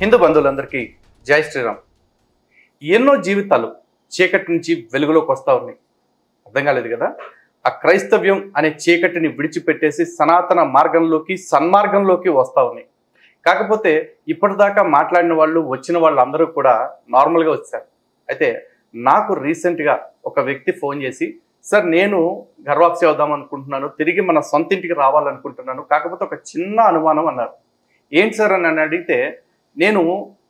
హిందూ బంధువులందరికీ జై శ్రీరామ్. ఎన్నో జీవితాలు చీకటి నుంచి వెలుగులోకి వస్తూ ఉన్నాయి. అర్థం కాలేదు కదా? ఆ క్రైస్తవ్యం అనే చీకటిని విడిచిపెట్టేసి సనాతన మార్గంలోకి సన్మార్గంలోకి వస్తూ ఉన్నాయి. కాకపోతే ఇప్పటిదాకా మాట్లాడిన వాళ్ళు వచ్చిన వాళ్ళందరూ కూడా నార్మల్గా వచ్చారు. అయితే నాకు రీసెంట్గా ఒక వ్యక్తి ఫోన్ చేసి, సార్ నేను గర్వాప్సి అవుదాం అనుకుంటున్నాను, తిరిగి మన సొంత ఇంటికి రావాలనుకుంటున్నాను, కాకపోతే ఒక చిన్న అనుమానం అన్నారు. ఏంటి సార్ అని అడిగితే, నేను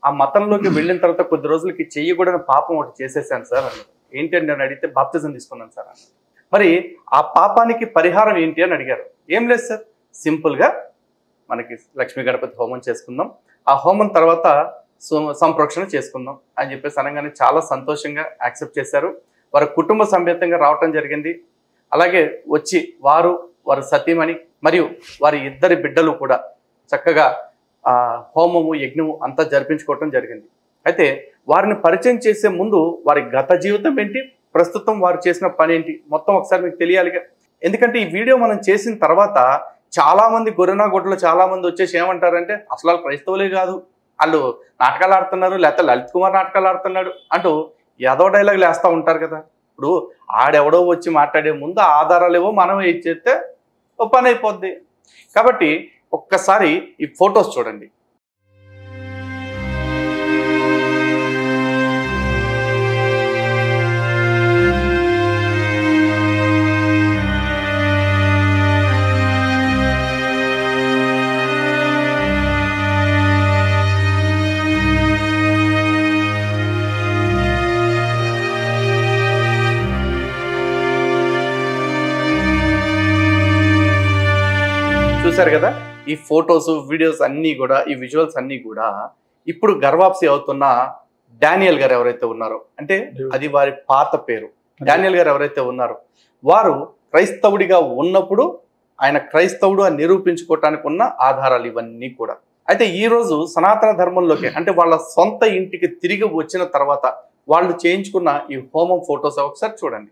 ఆ మతంలోకి వెళ్ళిన తర్వాత కొద్ది రోజులకి చెయ్యకూడని పాపం ఒకటి చేసేసాను సార్ అన్నారు. ఏంటి అని నేను అడిగితే, బాప్తిజం తీసుకున్నాను సార్ అన్నారు. మరి ఆ పాపానికి పరిహారం ఏంటి అని అడిగారు. ఏం లేదు సార్, సింపుల్గా మనకి లక్ష్మీ గణపతి హోమం చేసుకుందాం, ఆ హోమం తర్వాత సంప్రోక్షణ చేసుకుందాం అని చెప్పేసి అనగానే చాలా సంతోషంగా యాక్సెప్ట్ చేశారు. వారి కుటుంబ సమేతంగా రావటం జరిగింది. అలాగే వచ్చి వారి సతీమణి మరియు వారి ఇద్దరి బిడ్డలు కూడా చక్కగా హోమము యజ్ఞము అంతా జరిపించుకోవటం జరిగింది. అయితే వారిని పరిచయం చేసే ముందు వారి గత జీవితం ఏంటి, ప్రస్తుతం వారు చేసిన పని ఏంటి మొత్తం ఒకసారి మీకు తెలియాలిగా. ఎందుకంటే ఈ వీడియో మనం చేసిన తర్వాత చాలా మంది గొర్రెనా గొడ్డలు చాలా మంది వచ్చేసి ఏమంటారంటే, అసలు వాళ్ళు క్రైస్తవులే కాదు, వాళ్ళు నాటకాలు ఆడుతున్నారు, లేకపోతే లలిత్ కుమార్ నాటకాలు ఆడుతున్నాడు అంటూ ఏదో డైలాగులు వేస్తూ ఉంటారు కదా. ఇప్పుడు ఆడెవడో వచ్చి మాట్లాడే ముందు ఆధారాలు ఏవో మనం ఇచ్చేస్తే ఓ పని అయిపోద్ది. కాబట్టి ఒక్కసారి ఈ ఫొటోస్ చూడండి. చూసారు కదా, ఈ ఫొటోస్ వీడియోస్ అన్నీ కూడా, ఈ విజువల్స్ అన్నీ కూడా ఇప్పుడు గర్వాప్సి అవుతున్న డానియల్ గారు ఎవరైతే ఉన్నారో, అంటే అది వారి పాత పేరు, డానియల్ గారు ఎవరైతే ఉన్నారో వారు క్రైస్తవుడిగా ఉన్నప్పుడు ఆయన క్రైస్తవుడు అని నిరూపించుకోవటానికి ఉన్న ఆధారాలు ఇవన్నీ కూడా. అయితే ఈ రోజు సనాతన ధర్మంలోకి, అంటే వాళ్ళ సొంత ఇంటికి తిరిగి వచ్చిన తర్వాత వాళ్ళు చేయించుకున్న ఈ హోమం ఫొటోస్ ఒకసారి చూడండి.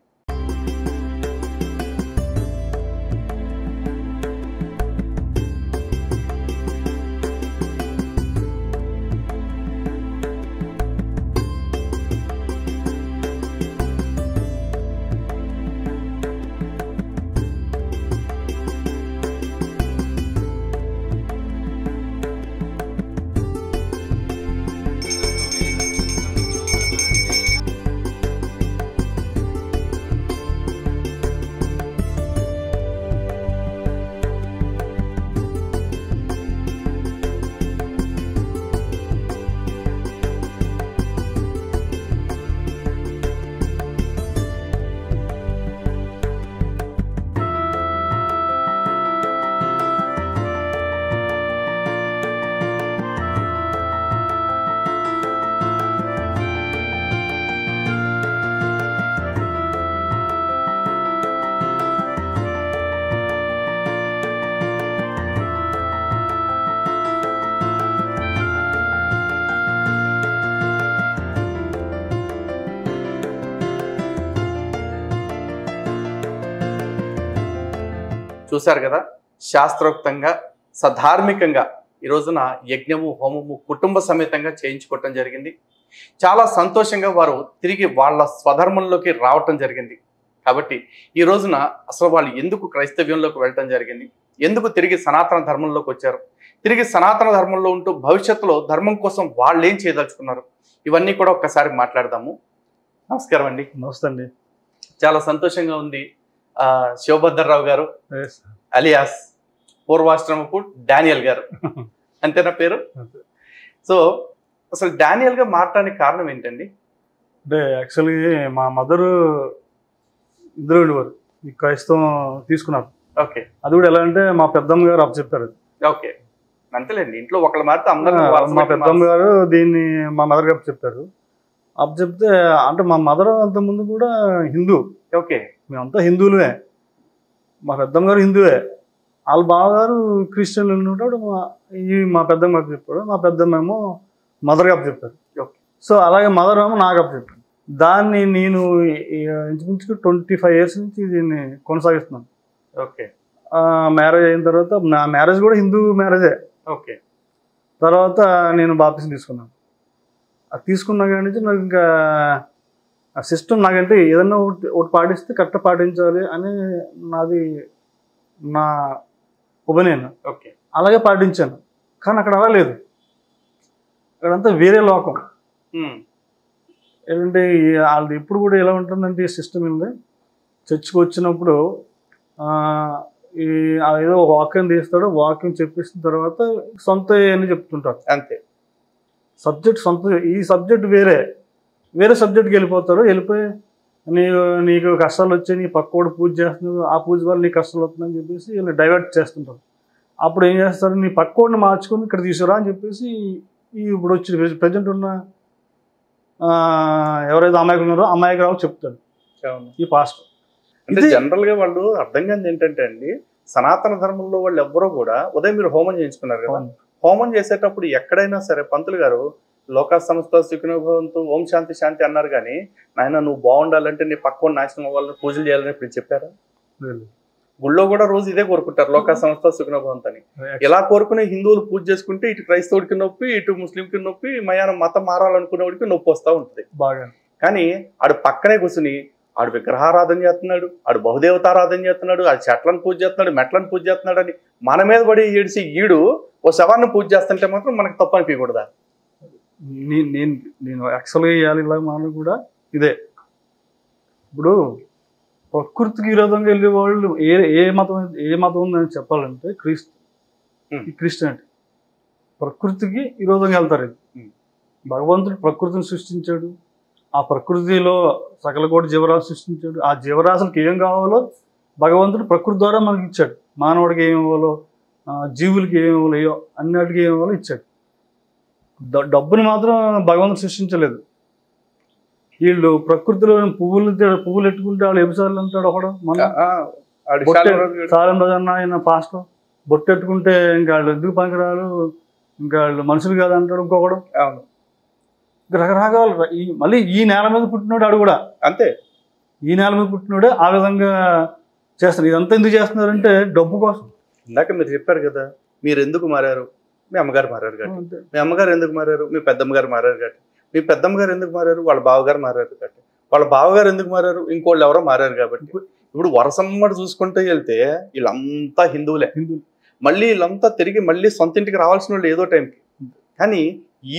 చూశారు కదా, శాస్త్రోక్తంగా సధార్మికంగా ఈ రోజున యజ్ఞము హోమము కుటుంబ సమేతంగా చేయించుకోవటం జరిగింది. చాలా సంతోషంగా వారు తిరిగి వాళ్ళ స్వధర్మంలోకి రావటం జరిగింది. కాబట్టి ఈ రోజున అసలు వాళ్ళు ఎందుకు క్రైస్తవ్యంలోకి వెళ్ళటం జరిగింది, ఎందుకు తిరిగి సనాతన ధర్మంలోకి వచ్చారు, తిరిగి సనాతన ధర్మంలో ఉంటూ భవిష్యత్తులో ధర్మం కోసం వాళ్ళు ఏం చేయదలుచుకున్నారు, ఇవన్నీ కూడా ఒక్కసారి మాట్లాడదాము. నమస్కారం అండి. నమస్తే అండి. చాలా సంతోషంగా ఉంది. శివభద్రరావు గారు అలియాస్ పూర్వాశ్రమపు డానియల్ గారు, అంతేనా పేరు? సో అసలు డానియల్ గా మారటానికి కారణం ఏంటండి? అంటే యాక్చువల్లీ మా మదరు ఇద్దరు ఉండేవారు, ఈ క్రైస్తవం తీసుకున్నారు. ఓకే. అది కూడా ఎలా అంటే మా పెద్దమ్మ గారు అప్పచెప్పారు. ఓకే, అంతేలేండి, ఇంట్లో ఒకళ్ళ మారితే అందరూ. మా పెద్దమ్మ గారు దీన్ని మా మదర్ గారు చెప్పారు. అప్పచెప్తే అంటే మా మదర్ అంత ముందు కూడా హిందూ. ఓకే. మేమంతా హిందువులే, మా పెద్దమ్మ గారు హిందువే, వాళ్ళ బావగారు క్రిస్టియన్లు ఉన్నప్పుడు మా పెద్దమ్మ గారు చెప్పాడు, మా పెద్దమ్మ ఏమో మదర్ గారు చెప్పారు. సో అలాగే మదర్ ఏమో నాకు చెప్పారు. దాన్ని నేను ఇంచుమించుకు 25 years నుంచి దీన్ని కొనసాగిస్తున్నాను. ఓకే. మ్యారేజ్ అయిన తర్వాత నా మ్యారేజ్ కూడా హిందూ మ్యారేజే. ఓకే. తర్వాత నేను బాప్తిసం తీసుకున్నాను. అది తీసుకున్నా కానీ నాకు ఇంకా ఆ సిస్టమ్ నాకంటే ఏదన్నా ఒకటి పాటిస్తే కరెక్ట్ పాటించాలి అని నా ఒపీనియన్. ఓకే. అలాగే పాటించాను. కానీ అక్కడ అలా లేదు. అక్కడంతా వేరే లోకం. ఏంటంటే వాళ్ళది ఎప్పుడు కూడా ఎలా ఉంటుందంటే ఈ సిస్టమ్ ఉంది. చర్చికి వచ్చినప్పుడు ఏదో ఒక వాక్యం తీస్తాడు, వాక్యం చెప్పేసిన తర్వాత సొంత అని చెప్తుంటారు అంతే. సబ్జెక్ట్ ఈ సబ్జెక్ట్ వేరే సబ్జెక్ట్కి వెళ్ళిపోయి నీకు కష్టాలు వచ్చాయి, నీ పక్కోడు పూజ చేస్తున్నావు, ఆ పూజ వల్ల నీకు కష్టాలు వస్తుందని చెప్పేసి వీళ్ళు డైవర్ట్ చేస్తుంటారు. అప్పుడు ఏం చేస్తారు, నీ పక్కోడిని మార్చుకొని ఇక్కడ తీసుకురా అని చెప్పేసి ఇప్పుడు వచ్చి ప్రజెంట్ ఉన్న ఎవరైతే అమాయకులు ఉన్నారో అమాయకురాలు చెప్తాడు ఈ పాస్టర్. అంటే జనరల్ గా వాళ్ళు అర్థం కాదు ఏంటంటే అండి, సనాతన ధర్మంలో వాళ్ళు ఎవ్వరూ కూడా ఉదయం మీరు హోమం చేయించుకున్నారు కదా, హోమం చేసేటప్పుడు ఎక్కడైనా సరే పంతులు గారు లోకా సంస్థ సుఖినోభవంతు ఓం శాంతి శాంతి అన్నారు, కానీ నాయన నువ్వు బాగుండాలంటే నీ పక్కన నాశనం అవ్వాలని పూజలు చేయాలని ఇప్పుడు చెప్పారా? గుళ్ళో కూడా రోజు ఇదే కోరుకుంటారు, లోకా సంస్థ సుఖినోభవంతు అని. ఇలా కోరుకునే హిందువులు పూజ చేసుకుంటే ఇటు క్రైస్తవుడికి నొప్పి, ఇటు ముస్లింకి నొప్పి, మయానం మతం మారాలనుకునేవాడికి నొప్పి వస్తూ ఉంటుంది బాగా. కానీ ఆడు పక్కనే కూర్చుని ఆడు విగ్రహారాధన చేస్తున్నాడు, ఆడు బహుదేవతారాధన చేస్తున్నాడు, ఆడు చెట్లను పూజ చేస్తున్నాడు, మెట్లను పూజ చేస్తున్నాడు అని మన మీద పడి ఏడిసి ఈడు ఓ శవాన్ని పూజ చేస్తుంటే మాత్రం మనకు తప్పు అనిపించకూడదా? నేను యాక్చువల్గా చేయాలి ఇలా మనం కూడా ఇదే. ఇప్పుడు ప్రకృతికి విరోధంగా వెళ్ళే వాళ్ళు ఏ మతం ఉందని చెప్పాలంటే క్రిస్టియానిటీ. ప్రకృతికి విరోధంగా వెళ్తారు. ఇది భగవంతుడు ప్రకృతిని సృష్టించాడు, ఆ ప్రకృతిలో సకల కోటి జీవరాశి సృష్టించాడు. ఆ జీవరాశులకు ఏం కావాలో భగవంతుడు ప్రకృతి ద్వారా మనకి ఇచ్చాడు. మానవుడికి ఏమి ఇవ్వాలో, జీవులకి ఏమి ఇవ్వాలో, అన్నిటికీ ఏమి ఇవ్వాలో ఇచ్చాడు. డబ్బుని మాత్రం భగవంతుడు సృష్టించలేదు. వీళ్ళు ప్రకృతిలో పువ్వులు ఎట్టుకుంటే వాళ్ళు ఎపిసార్లు అంటాడు ఒకడు. మన సారం రోజన్న ఆయన పాస్టర్ బొట్టెట్టుకుంటే ఇంకా వాళ్ళు ఎందుకు పనికిరాలు, ఇంకా వాళ్ళు మనుషులు కాదు అంటాడు ఇంకొకడు. రకరకాలు మళ్ళీ ఈ నేల మీద పుట్టినోడు ఆడు కూడా అంతే. ఈ నేల మీద పుట్టినోడే ఆ విధంగా చేస్తారు. ఇదంతా ఎందుకు చేస్తున్నారంటే డబ్బు కోసం. ఇందాక మీరు చెప్పారు కదా, మీరు ఎందుకు మారారు, మీ అమ్మగారు మారారు కాబట్టి. మీ అమ్మగారు ఎందుకు మారారు, మీ పెద్దమ్మగారు మారారు కాబట్టి. మీ పెద్దమ్మగారు ఎందుకు మారారు, వాళ్ళ బావగారు మారారు కాబట్టి. వాళ్ళ బావగారు ఎందుకు మారారు, ఇంకోళ్ళు ఎవరో మారారు కాబట్టి. ఇప్పుడు వరసమ్మడి చూసుకుంటూ వెళ్తే వీళ్ళంతా హిందువులే. మళ్ళీ వీళ్ళంతా తిరిగి మళ్ళీ సొంత ఇంటికి రావాల్సిన వాళ్ళు ఏదో టైంకి. కానీ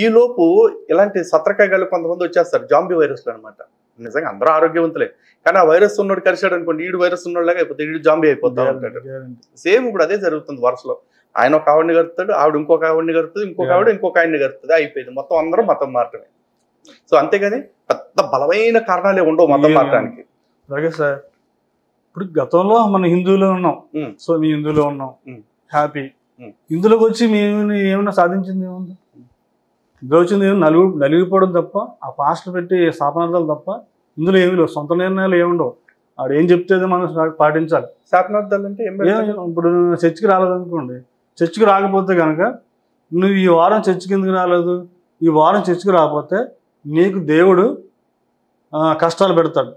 ఈలోపు ఇలాంటి సత్రకాయలు కొంతమంది వచ్చేస్తారు, జాంబీ వైరస్లు అనమాట. నిజంగా అందరూ ఆరోగ్యవంతులే, కానీ ఆ వైరస్ ఉన్నోడు కలిసాడు అనుకోండి, ఈడు వైరస్ ఉన్నోళ్ళగా అయిపోతే ఈడు జాంబీ అయిపోతా ఉంటాడు. సేమ్ ఇప్పుడు అదే జరుగుతుంది వరుసలో. ఆయన ఒక ఆవిడని గడుపుతాడు, ఆవిడ ఇంకొక ఆవిడని గడుపుతుంది, ఇంకొక ఆవిడ ఇంకొక ఆయన్ని గడుపుతుంది, అయిపోయింది. మొత్తం అందరూ మతం మారటమే. సో అంతేగాని పెద్ద బలమైన కారణాలే ఉండవు మతం మారటానికి. అలాగే సార్, ఇప్పుడు గతంలో మన హిందువులో ఉన్నాం, సో మీ హిందువులో ఉన్నాం హ్యాపీ. ఇందులోకి వచ్చి మేము ఏమైనా సాధించింది ఏముంది? ఇందులో వచ్చింది ఏమి నలిగిపోవడం తప్ప, ఆ పాస్టర్ పెట్టి శాపనార్థాలు తప్ప ఇందులో ఏమి లేవు. సొంత నిర్ణయాలు ఏముండవు. ఆడు ఏం చెప్తే మనం పాటించాలి. శాపనార్థాలు అంటే ఇప్పుడు చర్చికి రాలేదనుకోండి, చర్చికి రాకపోతే కనుక నువ్వు ఈ వారం చర్చికి ఎందుకు రాలేదు, ఈ వారం చర్చికి రాకపోతే నీకు దేవుడు కష్టాలు పెడతాడు,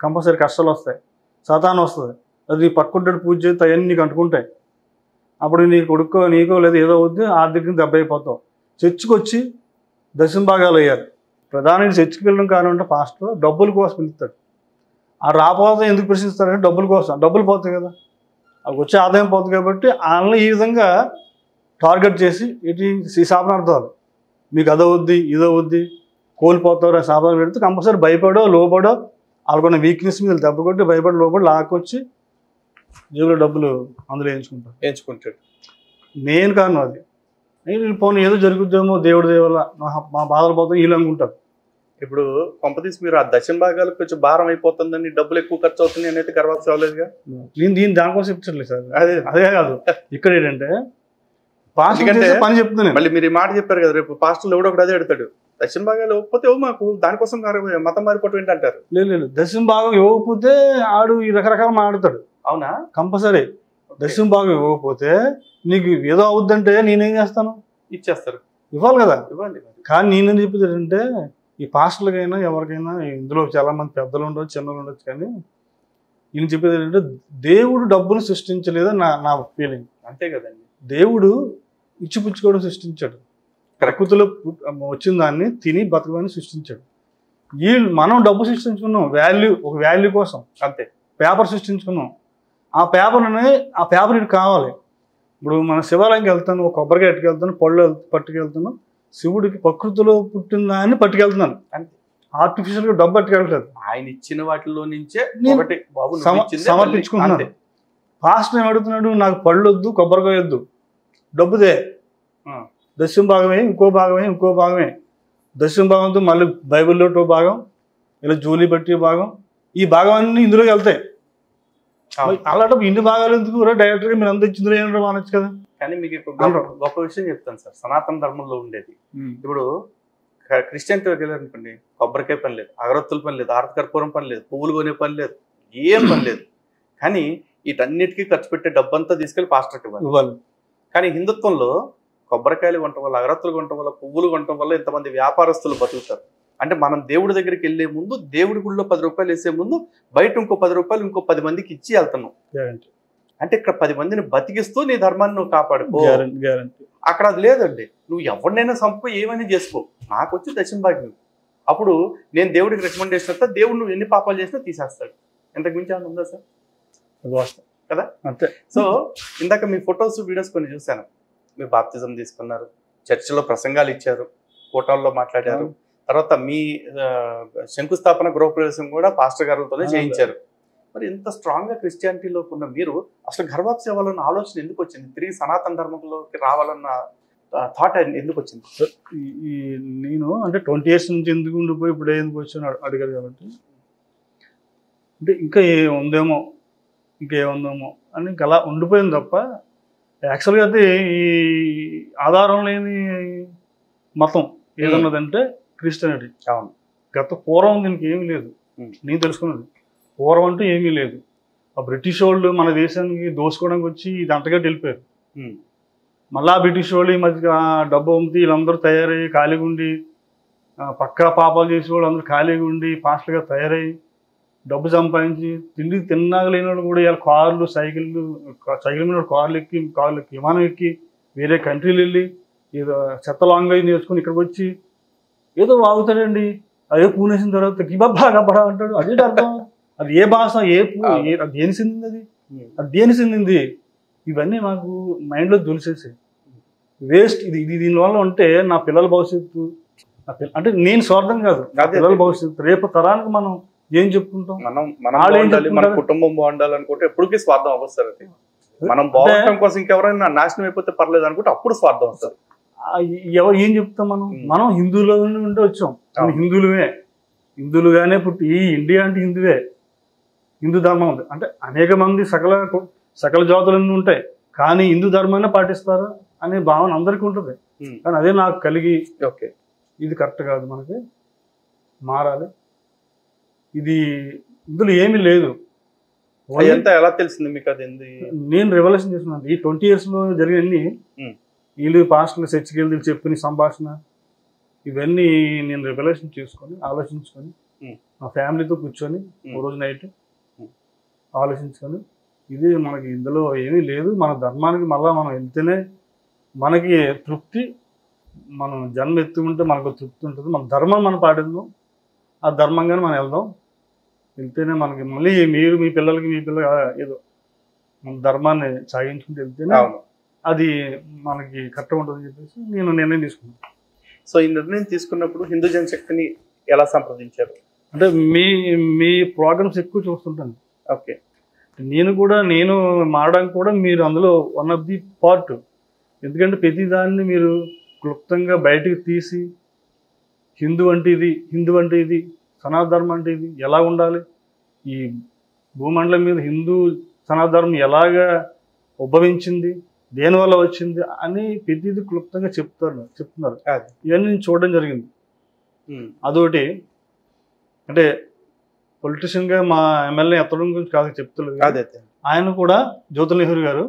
కంపల్సరీ కష్టాలు వస్తాయి, సాతాను వస్తుంది. అది నీ పక్కుంటాడు పూజ చేస్తే అవన్నీ నీకు అంటుకుంటాయి. అప్పుడు నీ కొడుకో నీకో లేదా ఏదో వద్దు ఆర్థికంగా దెబ్బ అయిపోతావు. చర్చికి వచ్చి దశమ భాగాలు అయ్యారు. ప్రధానంగా చర్చికి వెళ్ళడం కారణం పాస్టర్ డబ్బుల కోసం పిలుస్తాడు. ఆ రాపోతే ఎందుకు ప్రశ్నిస్తారంటే డబ్బుల కోసం. డబ్బులు పోతాయి కదా, అవి వచ్చే ఆదాయం పోతుంది కాబట్టి వాళ్ళని ఈ విధంగా టార్గెట్ చేసి ఇటు ఈ శాపనార్థాలు, మీకు అదో వద్ది ఇదో వద్ది కోల్పోతారు అని శాపనాలు పెడితే కంపల్సరీ భయపడో లోపడో వాళ్ళకున్న వీక్నెస్ మీద దెబ్బ కొట్టి భయపడి లోపడి లాక్కొచ్చి జేబులో డబ్బులు అందులో ఎంచుకుంటాడు. నేను కారణం అది. నేను పోనీ ఏదో జరుగుద్దేమో దేవుడి దేవల్ల మా బాధలు పోతాం వీళ్ళు అనుకుంటారు. ఇప్పుడు కొంపతీసి మీరు ఆ దశమ భాగాలకు కొంచెం భారం అయిపోతుందని డబ్బులు ఎక్కువ ఖర్చు అవుతుంది అని అయితే గర్వాల్సి అవ్వలేదుగా. నేను దానికోసం చెప్తలేదు సార్. అదే కాదు, ఇక్కడ ఏంటంటే పని చెప్తున్నాను. మళ్ళీ మీరు ఈ మాట చెప్పారు కదా, రేపు పాస్టర్లు ఎవడో ఒకటి అదే అడుగుతాడు, దశమ భాగాలు ఇవ్వకపోతే మాకు దానికోసం మతం మారిపోవటం ఏంటంటారు. లేదు, దశమ భాగం ఇవ్వకపోతే ఆడు ఈ రకరకాల మాట్లాడతాడు. అవునా? కంపల్సరీ దశమ భాగం ఇవ్వకపోతే నీకు ఏదో అవుద్దంటే నేనేం చేస్తాను, ఇచ్చేస్తారు. ఇవ్వాలి కదా, ఇవ్వాలి. కానీ నేనేం చెప్పేది ఏంటంటే ఈ పాస్టర్లకైనా ఎవరికైనా ఇందులో చాలా మంది పెద్దలు ఉండొచ్చు చిన్నలు ఉండొచ్చు, కానీ ఈయన చెప్పేది ఏంటంటే దేవుడు డబ్బులు సృష్టించలేదని నా ఫీలింగ్. అంతే కదండి. దేవుడు ఇచ్చిపుచ్చుకోవడం సృష్టించాడు. ప్రకృతిలో వచ్చిన దాన్ని తిని బతకమని సృష్టించాడు. మనం డబ్బు సృష్టించుకున్నాం, ఒక వాల్యూ కోసం. అంతే. పేపర్ సృష్టించుకున్నాం. ఆ పేపర్ ఇటు కావాలి. ఇప్పుడు మన శివాలయంకి వెళ్తాను, ఒక కొబ్బరికాయ ఎట్టుకెళ్తాను, పళ్ళు పట్టుకెళ్తాను, శివుడికి ప్రకృతిలో పుట్టిన దాన్ని పట్టుకెళ్తున్నాను. అంతే. ఆర్టిఫిషియల్గా డబ్బు పట్టుకెళ్ళట్లేదు. ఆయన ఇచ్చిన వాటిలో నుంచే సమర్పించుకుంటున్నాను. ఫాస్ట్ ఏం అడుగుతున్నాడు, నాకు పళ్ళు వద్దు, కొబ్బరికాయ వద్దు, డబ్బుదే. దశమ భాగమే, ఇంకో భాగమే. దశమ భాగంతో మళ్ళీ బైబిల్లో భాగం, ఇలా జూలీ బట్టి భాగం, ఈ భాగం అన్నీ ఇందులోకి వెళ్తాయి. అలాంటి ఇన్ని భాగాలు ఎందుకు డైరెక్ట్గా మీరు అంత ఇచ్చిందో ఏమన్నా మానచ్చు కదా. కానీ మీకు గొప్ప విషయం చెప్తాను సార్. సనాతన ధర్మంలో ఉండేది ఇప్పుడు క్రిస్టియన్తో వెళ్ళారనుకోండి, కొబ్బరికాయ పని లేదు, అగరత్తుల పని లేదు, ఆరతి కర్పూరం పని లేదు, పువ్వులు కొనే పని లేదు, ఏం పని లేదు. కానీ వీటన్నిటికీ ఖర్చు పెట్టే డబ్బంతా తీసుకెళ్లి పాస్టర్కి ఇవ్వాలి. కానీ హిందుత్వంలో కొబ్బరికాయలు కొనటం వల్ల, అగరత్తులు కొనటం వల్ల, పువ్వులు కొనటం వల్ల ఇంతమంది వ్యాపారస్తులు బతుకుతారు. అంటే మనం దేవుడి దగ్గరికి వెళ్లే ముందు, దేవుడి గుళ్ళో 10 రూపాయలు వేసే ముందు బయట ఇంకో 10 రూపాయలు ఇంకో 10 మందికి ఇచ్చి వెళ్తున్నాం. అంటే ఇక్కడ 10 మందిని బతికిస్తూ నీ ధర్మాన్ని నువ్వు కాపాడుకో. అక్కడ అది లేదండి. నువ్వు ఎవరినైనా సంపు ఏమైనా చేసుకో, నాకు వచ్చి దశమ భాగ్యం. అప్పుడు నేను దేవుడికి రికమెండేషన్ ఇస్తా, దేవుడు నువ్వు ఎన్ని పాపాలు చేసినా తీసేస్తాడు. ఎంతకు మించి ఏమైనా ఉందా సార్? కదా. అంతే. సో ఇందాక మీ ఫొటోస్, వీడియోస్ కొన్ని చూశాను. మీరు బాప్తిజం తీసుకున్నారు, చర్చిలో ప్రసంగాలు ఇచ్చారు, ఫోటోల్లో మాట్లాడారు, తర్వాత మీ శంకుస్థాపన గృహప్రవేశం కూడా పాస్టర్ గారులతోనే చేయించారు. మరి ఇంత స్ట్రాంగ్గా క్రిస్టియానిటీలో ఉన్న మీరు అసలు గర్భాప్తి అవ్వాలన్న ఆలోచన ఎందుకు వచ్చింది? తిరిగి సనాతన ధర్మంలోకి రావాలన్న థాట్ ఎందుకు వచ్చింది? నేను అంటే 20 years నుంచి ఎందుకు ఉండిపోయి ఇప్పుడు ఎందుకు వచ్చాను అడిగారు కాబట్టి, అంటే ఇంకా ఏముందేమో అని ఇంకా అలా ఉండిపోయింది తప్ప, యాక్చువల్గా అయితే ఈ ఆధారం లేని మతం ఏదన్నదంటే క్రిస్టియానిటీ. అవును. పూర్వం దీనికి ఏమీ లేదు. నేను తెలుసుకున్నది పూర్వం అంటూ ఏమీ లేదు. ఆ బ్రిటిష్ వాళ్ళు మన దేశానికి దోసుకోవడానికి వచ్చి ఇది అంతగా వెళ్ళిపోయారు. మళ్ళా బ్రిటిష్ వాళ్ళు ఈ మధ్య డబ్బు అమ్మితే వీళ్ళందరూ తయారయ్యి ఖాళీగా ఉండి, పక్కా పాపాలు చేసే వాళ్ళు అందరూ ఖాళీగా ఉండి పాస్టర్గా తయారయ్యి డబ్బు సంపాదించి తిండి తిన్నాగలేని వాళ్ళు కూడా ఇలా కార్లు, సైకిల్ మీద కార్లు ఎక్కి విమానం ఎక్కి వేరే కంట్రీలు వెళ్ళి ఏదో చెత్త లాంగ్వేజ్ నేర్చుకుని ఇక్కడికి వచ్చి ఏదో వాగుతాడండి. అదే పూనేసిన తర్వాత గిబబ్బా గబ్బడా అంటాడు. అదే అర్థం. అది ఏ భాష, అది దేని చెందింది, అది దేని చెందింది, ఇవన్నీ నాకు మైండ్లో దులిసేసాయి. వేస్ట్. ఇది దీనివల్ల ఉంటే నా పిల్లల భవిష్యత్తు, అంటే నేను స్వార్థం కాదు, నా పిల్లల భవిష్యత్తు, రేపు తరానికి మనం ఏం చెప్పుకుంటాం? మన కుటుంబం బాగుండాలనుకుంటే ఎప్పటికీ స్వార్థం అవసరం. మనం బాగుండటం కోసం ఇంకెవరైనా నాశనం అయిపోతే పర్లేదు అనుకుంటే అప్పుడు స్వార్థం వస్తుంది. ఏం చెప్తాం? మనం హిందువుల నుండి వచ్చాం, హిందువులుగానే పుట్టి, ఈ ఇండియా అంటే హిందువే, హిందూ ధర్మం ఉంది. అంటే అనేక మంది సకల జాతులన్నీ ఉంటాయి, కానీ హిందూ ధర్మాన్ని పాటిస్తారు అనే భావన అందరికీ ఉంటుంది. కానీ అదే నాకు కలిగి, ఓకే ఇది కరెక్ట్ కాదు, మనకి మారాలి, ఇది ఇందులో ఏమీ లేదు. ఎలా తెలిసింది మీకు? అది నేను రివల్యూషన్ చేస్తున్నాను. ఈ 20 years జరిగినన్ని వీళ్ళు పాస్టర్లు చర్చికి వెళ్ళి చెప్పిన సంభాషణ, ఇవన్నీ నేను రివల్యూషన్ చేసుకొని ఆలోచించుకొని మా ఫ్యామిలీతో కూర్చొని ఓ రోజు నైట్ ఆలోచించుకొని, ఇది మనకి ఇందులో ఏమీ లేదు, మన ధర్మానికి మళ్ళీ మనం వెళ్తేనే మనకి తృప్తి, మనం జన్మ ఎత్తుకుంటే మనకు తృప్తి ఉంటుంది, మన ధర్మం మనం పాటిద్దాం, ఆ ధర్మంగానే మనం వెళ్తేనే మనకి మళ్ళీ మీరు మీ పిల్లలకి ఏదో మన ధర్మాన్ని సాగించుకుంటూ వెళ్తేనే అది మనకి కరెక్ట్గా ఉంటుందని చెప్పేసి నేను నిర్ణయం తీసుకున్నాను. సో ఈ నిర్ణయం తీసుకున్నప్పుడు హిందూ జనశక్తిని ఎలా సంప్రదించారు? అంటే మీ ప్రోగ్రామ్స్ ఎక్కువ చూస్తుంటాను. ఓకే. నేను మారడానికి కూడా మీరు అందులో వన్ ఆఫ్ ది పార్ట్. ఎందుకంటే ప్రతి దాన్ని మీరు క్లుప్తంగా బయటకు తీసి హిందూ అంటే ఇది, సనాతన ధర్మం అంటే ఇది, ఎలా ఉండాలి, ఈ భూమండలం మీద హిందూ సనాతన ధర్మం ఎలాగా ఉద్భవించింది, దేనివల్ల వచ్చింది అని ప్రతిదీ క్లుప్తంగా చెప్తున్నారు. ఇవన్నీ నేను చూడడం జరిగింది. అదొకటి. అంటే పొలిటీషియన్గా మా ఎమ్మెల్యే ఎత్తడం గురించి కాదు చెప్తున్నారు. ఆయన కూడా జ్యోతుల నెహ్రూ గారు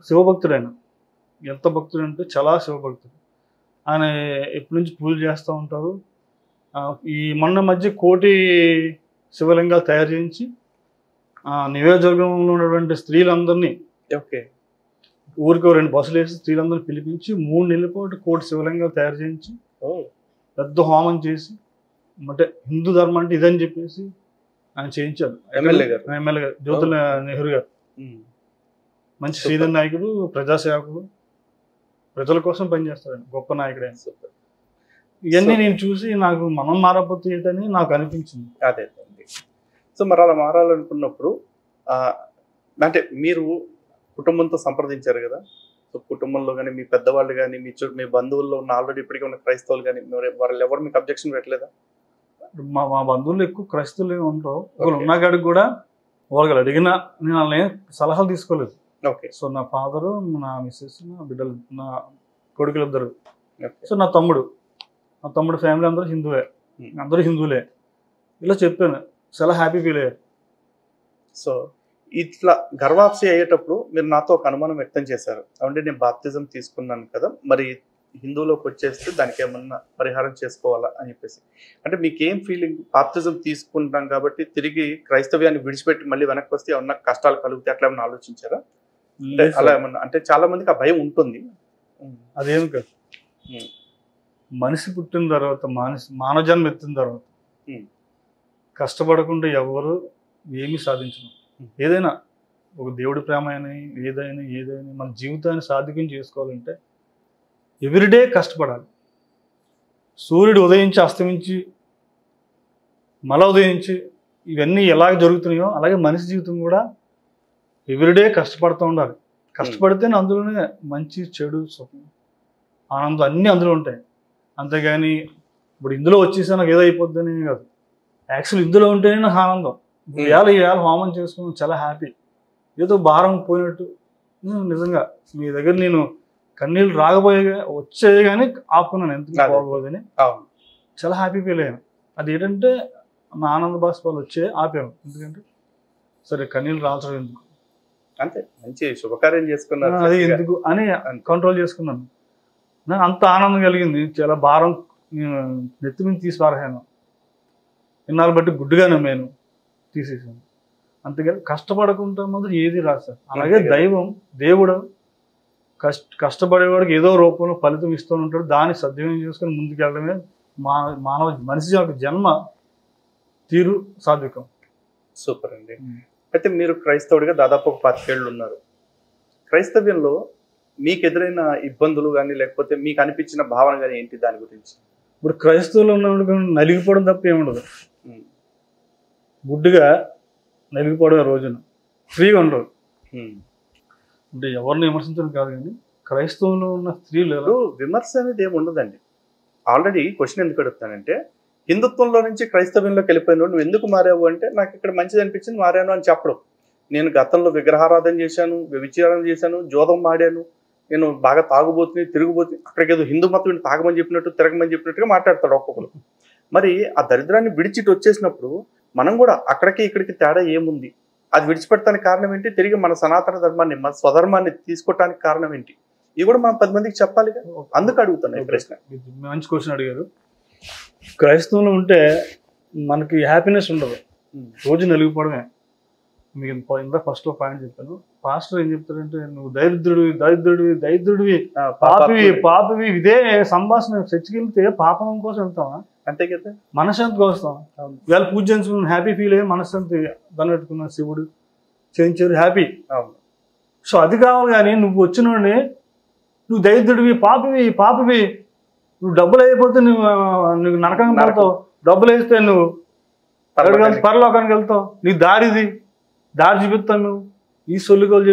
శివభక్తుడు. ఆయన ఎంత భక్తుడు అంటే చాలా శివభక్తుడు. ఆయన ఎప్పటి నుంచి పూజ చేస్తూ ఉంటారు. ఈ మొన్న మధ్య 1 కోటి శివలింగాలు తయారు చేయించి నియోజకవర్గంలో ఉన్నటువంటి స్త్రీలందరినీ ఊరికి 2 బస్సులు వేసి స్త్రీలందరూ పిలిపించి 3 నెలల పాటు కోటి శివలింగాలు తయారు చేయించి పెద్ద హోమం చేసి, అంటే హిందూ ధర్మం అంటే ఇదని చెప్పేసి ఆయన చేయించారు. ఎమ్మెల్యే గారు జ్యోతుల నెహ్రూ గారు మంచి శ్రీధర్ నాయకుడు, ప్రజాసేవకుడు, ప్రజల కోసం పనిచేస్తాడు, గొప్ప నాయకుడు ఆయన. ఇవన్నీ నేను చూసి నాకు మనం మారకపోతే ఏంటని నాకు అనిపించింది. అదే. సో మరి అలా మారాలనుకున్నప్పుడు అంటే మీరు కుటుంబంతో సంప్రదించారు కదా, సో కుటుంబంలో కానీ మీ పెద్దవాళ్ళు కానీ మీ బంధువుల్లో ఉన్న ఆల్రెడీ ఇప్పటికే ఉన్న క్రైస్తవులు కానీ వాళ్ళు ఎవరు మీకు అబ్జెక్షన్ పెట్టలేదా? మా బంధువులు ఎక్కువ క్రైస్తవులు ఏమి ఉండరు. వాళ్ళు ఉన్న కాడికి కూడా వాళ్ళు అడిగినా నేను వాళ్ళని సలహాలు తీసుకోలేదు. ఓకే. సో నా ఫాదరు, నా మిస్సెస్, నా బిడ్డలు, నా కొడుకులు ఇద్దరు, సో నా తమ్ముడు ఫ్యామిలీ అందరూ హిందువే, అందరూ హిందువులే. ఇలా చెప్పాను, చాలా హ్యాపీ ఫీల్ అయ్యారు. సో ఇట్లా గర్వాప్సి అయ్యేటప్పుడు మీరు నాతో ఒక అనుమానం వ్యక్తం చేశారు. అంటే నేను బాప్తిజం తీసుకున్నాను కదా, మరి హిందువులోకి వచ్చేస్తే దానికి ఏమన్నా పరిహారం చేసుకోవాలా అని చెప్పేసి. అంటే మీకేం ఫీలింగ్? బాప్తిజం తీసుకుంటాం కాబట్టి తిరిగి క్రైస్తవ్యాన్ని విడిచిపెట్టి మళ్ళీ వెనక్కి వస్తే ఏమన్నా కష్టాలు కలుగుతాయి అట్లా ఏమన్నా ఆలోచించారా? అలా ఏమన్నా అంటే చాలా మందికి ఆ భయం ఉంటుంది. అదేం కాదు, మనిషి పుట్టిన తర్వాత మానవ జన్మ ఎత్తిన తర్వాత కష్టపడకుండా ఎవరు ఏమీ సాధించరు. ఏదైనా ఒక దేవుడి ప్రేమ అయినా ఏదైనా మన జీవితాన్ని సాధికం చేసుకోవాలంటే ఎవ్రీడే కష్టపడాలి. సూర్యుడు ఉదయించి అస్తమించి మళ్ళా ఉదయించి ఇవన్నీ ఎలాగ జరుగుతున్నాయో అలాగే మనిషి జీవితం కూడా ఎవ్రీడే కష్టపడుతూ ఉండాలి. కష్టపడితేనే అందులోనే మంచి చెడు సుఖం ఆనందం అన్నీ అందులో ఉంటాయి. అంతేగాని ఇప్పుడు ఇందులో వచ్చేసా నాకు ఏదో అయిపోద్దని కాదు. యాక్చువల్ ఇందులో ఉంటేనే నాకు ఆనందం. ఇవాళ హోమం చేసుకుని చాలా హ్యాపీ, ఏదో భారం పోయినట్టు. నిజంగా మీ దగ్గర నేను కన్నీళ్ళు వచ్చాయి కానీ ఆపుకున్నాను, ఎందుకు బాగోదని. చాలా హ్యాపీ ఫీల్ అయ్యాను. అది ఏంటంటే నా ఆనంద బాష్పాలు వచ్చే ఆపాను. ఎందుకంటే సరే కన్నీళ్ళు రాల్చడం ఎందుకు, అంతే మంచి శుభకార్యం చేసుకున్నారు, అది ఎందుకు అని కంట్రోల్ చేసుకున్నాను. నాకు అంత ఆనందం కలిగింది. చాలా భారం నెత్తి మీద తీసి పారేసాను. ఇన్నాళ్ళు బట్టి గుడ్డుగా నమ్మాను, తీసేసాను. అంతేగాని కష్టపడకుండా మాత్రం ఏది రాదు సార్. అలాగే దేవుడు కష్టపడేవాడికి ఏదో రూపంలో ఫలితం ఇస్తూ ఉంటాడు. దాన్ని సద్వినియోగం చేసుకుని ముందుకెళ్ళడమే మనిషి యొక్క జన్మ తీరు సాత్వికం. సూపర్ అండి. అయితే మీరు క్రైస్తవుడిగా దాదాపు ఒక 25 ఏళ్ళు ఉన్నారు. క్రైస్తవ్యంలో మీకు ఎదురైన ఇబ్బందులు కానీ లేకపోతే మీకు అనిపించిన భావన కానీ ఏంటి దాని గురించి? ఇప్పుడు క్రైస్తవులు ఉన్నప్పుడు నలిగిపోవడం తప్ప ఏముండదు. గుడ్డుగా నలిగిపోవడం రోజున ఫ్రీగా ఉండరు. అంటే ఎవరిని విమర్శించడం కాదు, కానీ క్రైస్తవులు ఉన్న స్త్రీలు విమర్శ అనేది ఏమి ఉండదండి. ఆల్రెడీ క్వశ్చన్ ఎందుకు అడుగుతానంటే, హిందుత్వంలో నుంచి క్రైస్తవ్యంలోకి వెళ్ళిపోయిన నువ్వు ఎందుకు మారావు అంటే, నాకు ఇక్కడ మంచిది అనిపించింది మారాను అని చెప్పడం. నేను గతంలో విగ్రహారాధన చేశాను, వ్యభిచారం చేశాను, జోదం ఆడాను, నేను బాగా తాగుబోతుని తిరుగుబోతుని, అక్కడికి ఏదో హిందూ మతం తాగమని చెప్పినట్టు తిరగమని చెప్పినట్టుగా మాట్లాడతాడు ఒక్కొక్కరు. మరి ఆ దరిద్రాన్ని విడిచిட்டு వచ్చేసినప్పుడు మనం కూడా అక్కడికి ఇక్కడికి తేడా ఏముంది? అది విడిచిపెట్టడానికి కారణం ఏంటి? తిరిగి మన సనాతన ధర్మాన్ని, మన స్వధర్మాన్ని తీసుకోవటానికి కారణం ఏంటి? ఇవి కూడా మనం 10 మందికి చెప్పాలి. అందుకు అడుగుతాను ఈ ప్రశ్న. మంచి క్వశ్చన్ అడిగారు. క్రైస్తవంలో ఉంటే మనకి హ్యాపీనెస్ ఉండదు, రోజు నలిగిపోవడమే. మీకు ఇంత ఫస్ట్ పాయింట్ చెప్పాను. పాస్టర్ ఏం చెప్తారంటే, నువ్వు దరిద్రుడివి పాపివి ఇదే సంభాషణ. చర్చికి వెళ్తే పాపం కోసం వెళ్తావా? అంతే కదా, మనశ్శాంతి కోసం. ఇవాళ పూజ చేయించుకుని హ్యాపీ ఫీల్ అయ్యి మనశ్శాంతి దాన్ని పెట్టుకున్న శివుడు చేయించారు హ్యాపీ. సో అది కావాలి. కానీ నువ్వు వచ్చినోడిని నువ్వు దరిద్రుడివి పాపివి నువ్వు డబ్బులు అయిపోతే నువ్వు నరకంగా పడతావు, డబ్బులు వేస్తే నువ్వు పరలోకానికి వెళ్తావు, నీ దారి చూపిస్తాను నువ్వు. ఈ సొల్లుగోలు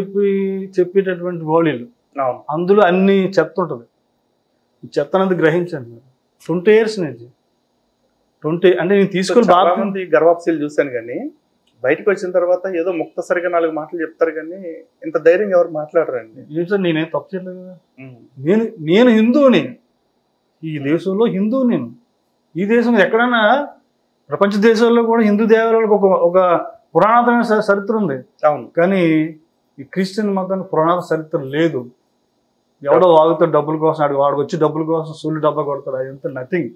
చెప్పేటటువంటి గోళీలు, అందులో అన్ని చెత్త ఉంటుంది. ఈ చెత్త అనేది గ్రహించండి. 20 years నుంచి 20 అంటే నేను తీసుకుని చాలా మంది గర్వాప్సీలు చూశాను, కానీ బయటకు వచ్చిన తర్వాత ఏదో ముక్తసరిగా 4 మాటలు చెప్తారు, కానీ ఇంత ధైర్యం ఎవరు మాట్లాడరండి. ఏం సార్, నేనేం తప్పు చేయలేదు కదా. నేను హిందువుని, ఈ దేశంలో హిందువు. నేను ఈ దేశం ఎక్కడైనా ప్రపంచ దేశాల్లో కూడా హిందూ దేవాలయాలకు ఒక పురాణాతమైన చరిత్ర ఉంది. అవును, కానీ ఈ క్రిస్టియన్ మతానికి పురాణాత చరిత్ర లేదు. ఎవడో వాగుతాడు డబ్బుల కోసం, వాడికి వచ్చి డబ్బుల కోసం సూళ్ళు డబ్బా కొడతాడు, అదంతా నథింగ్.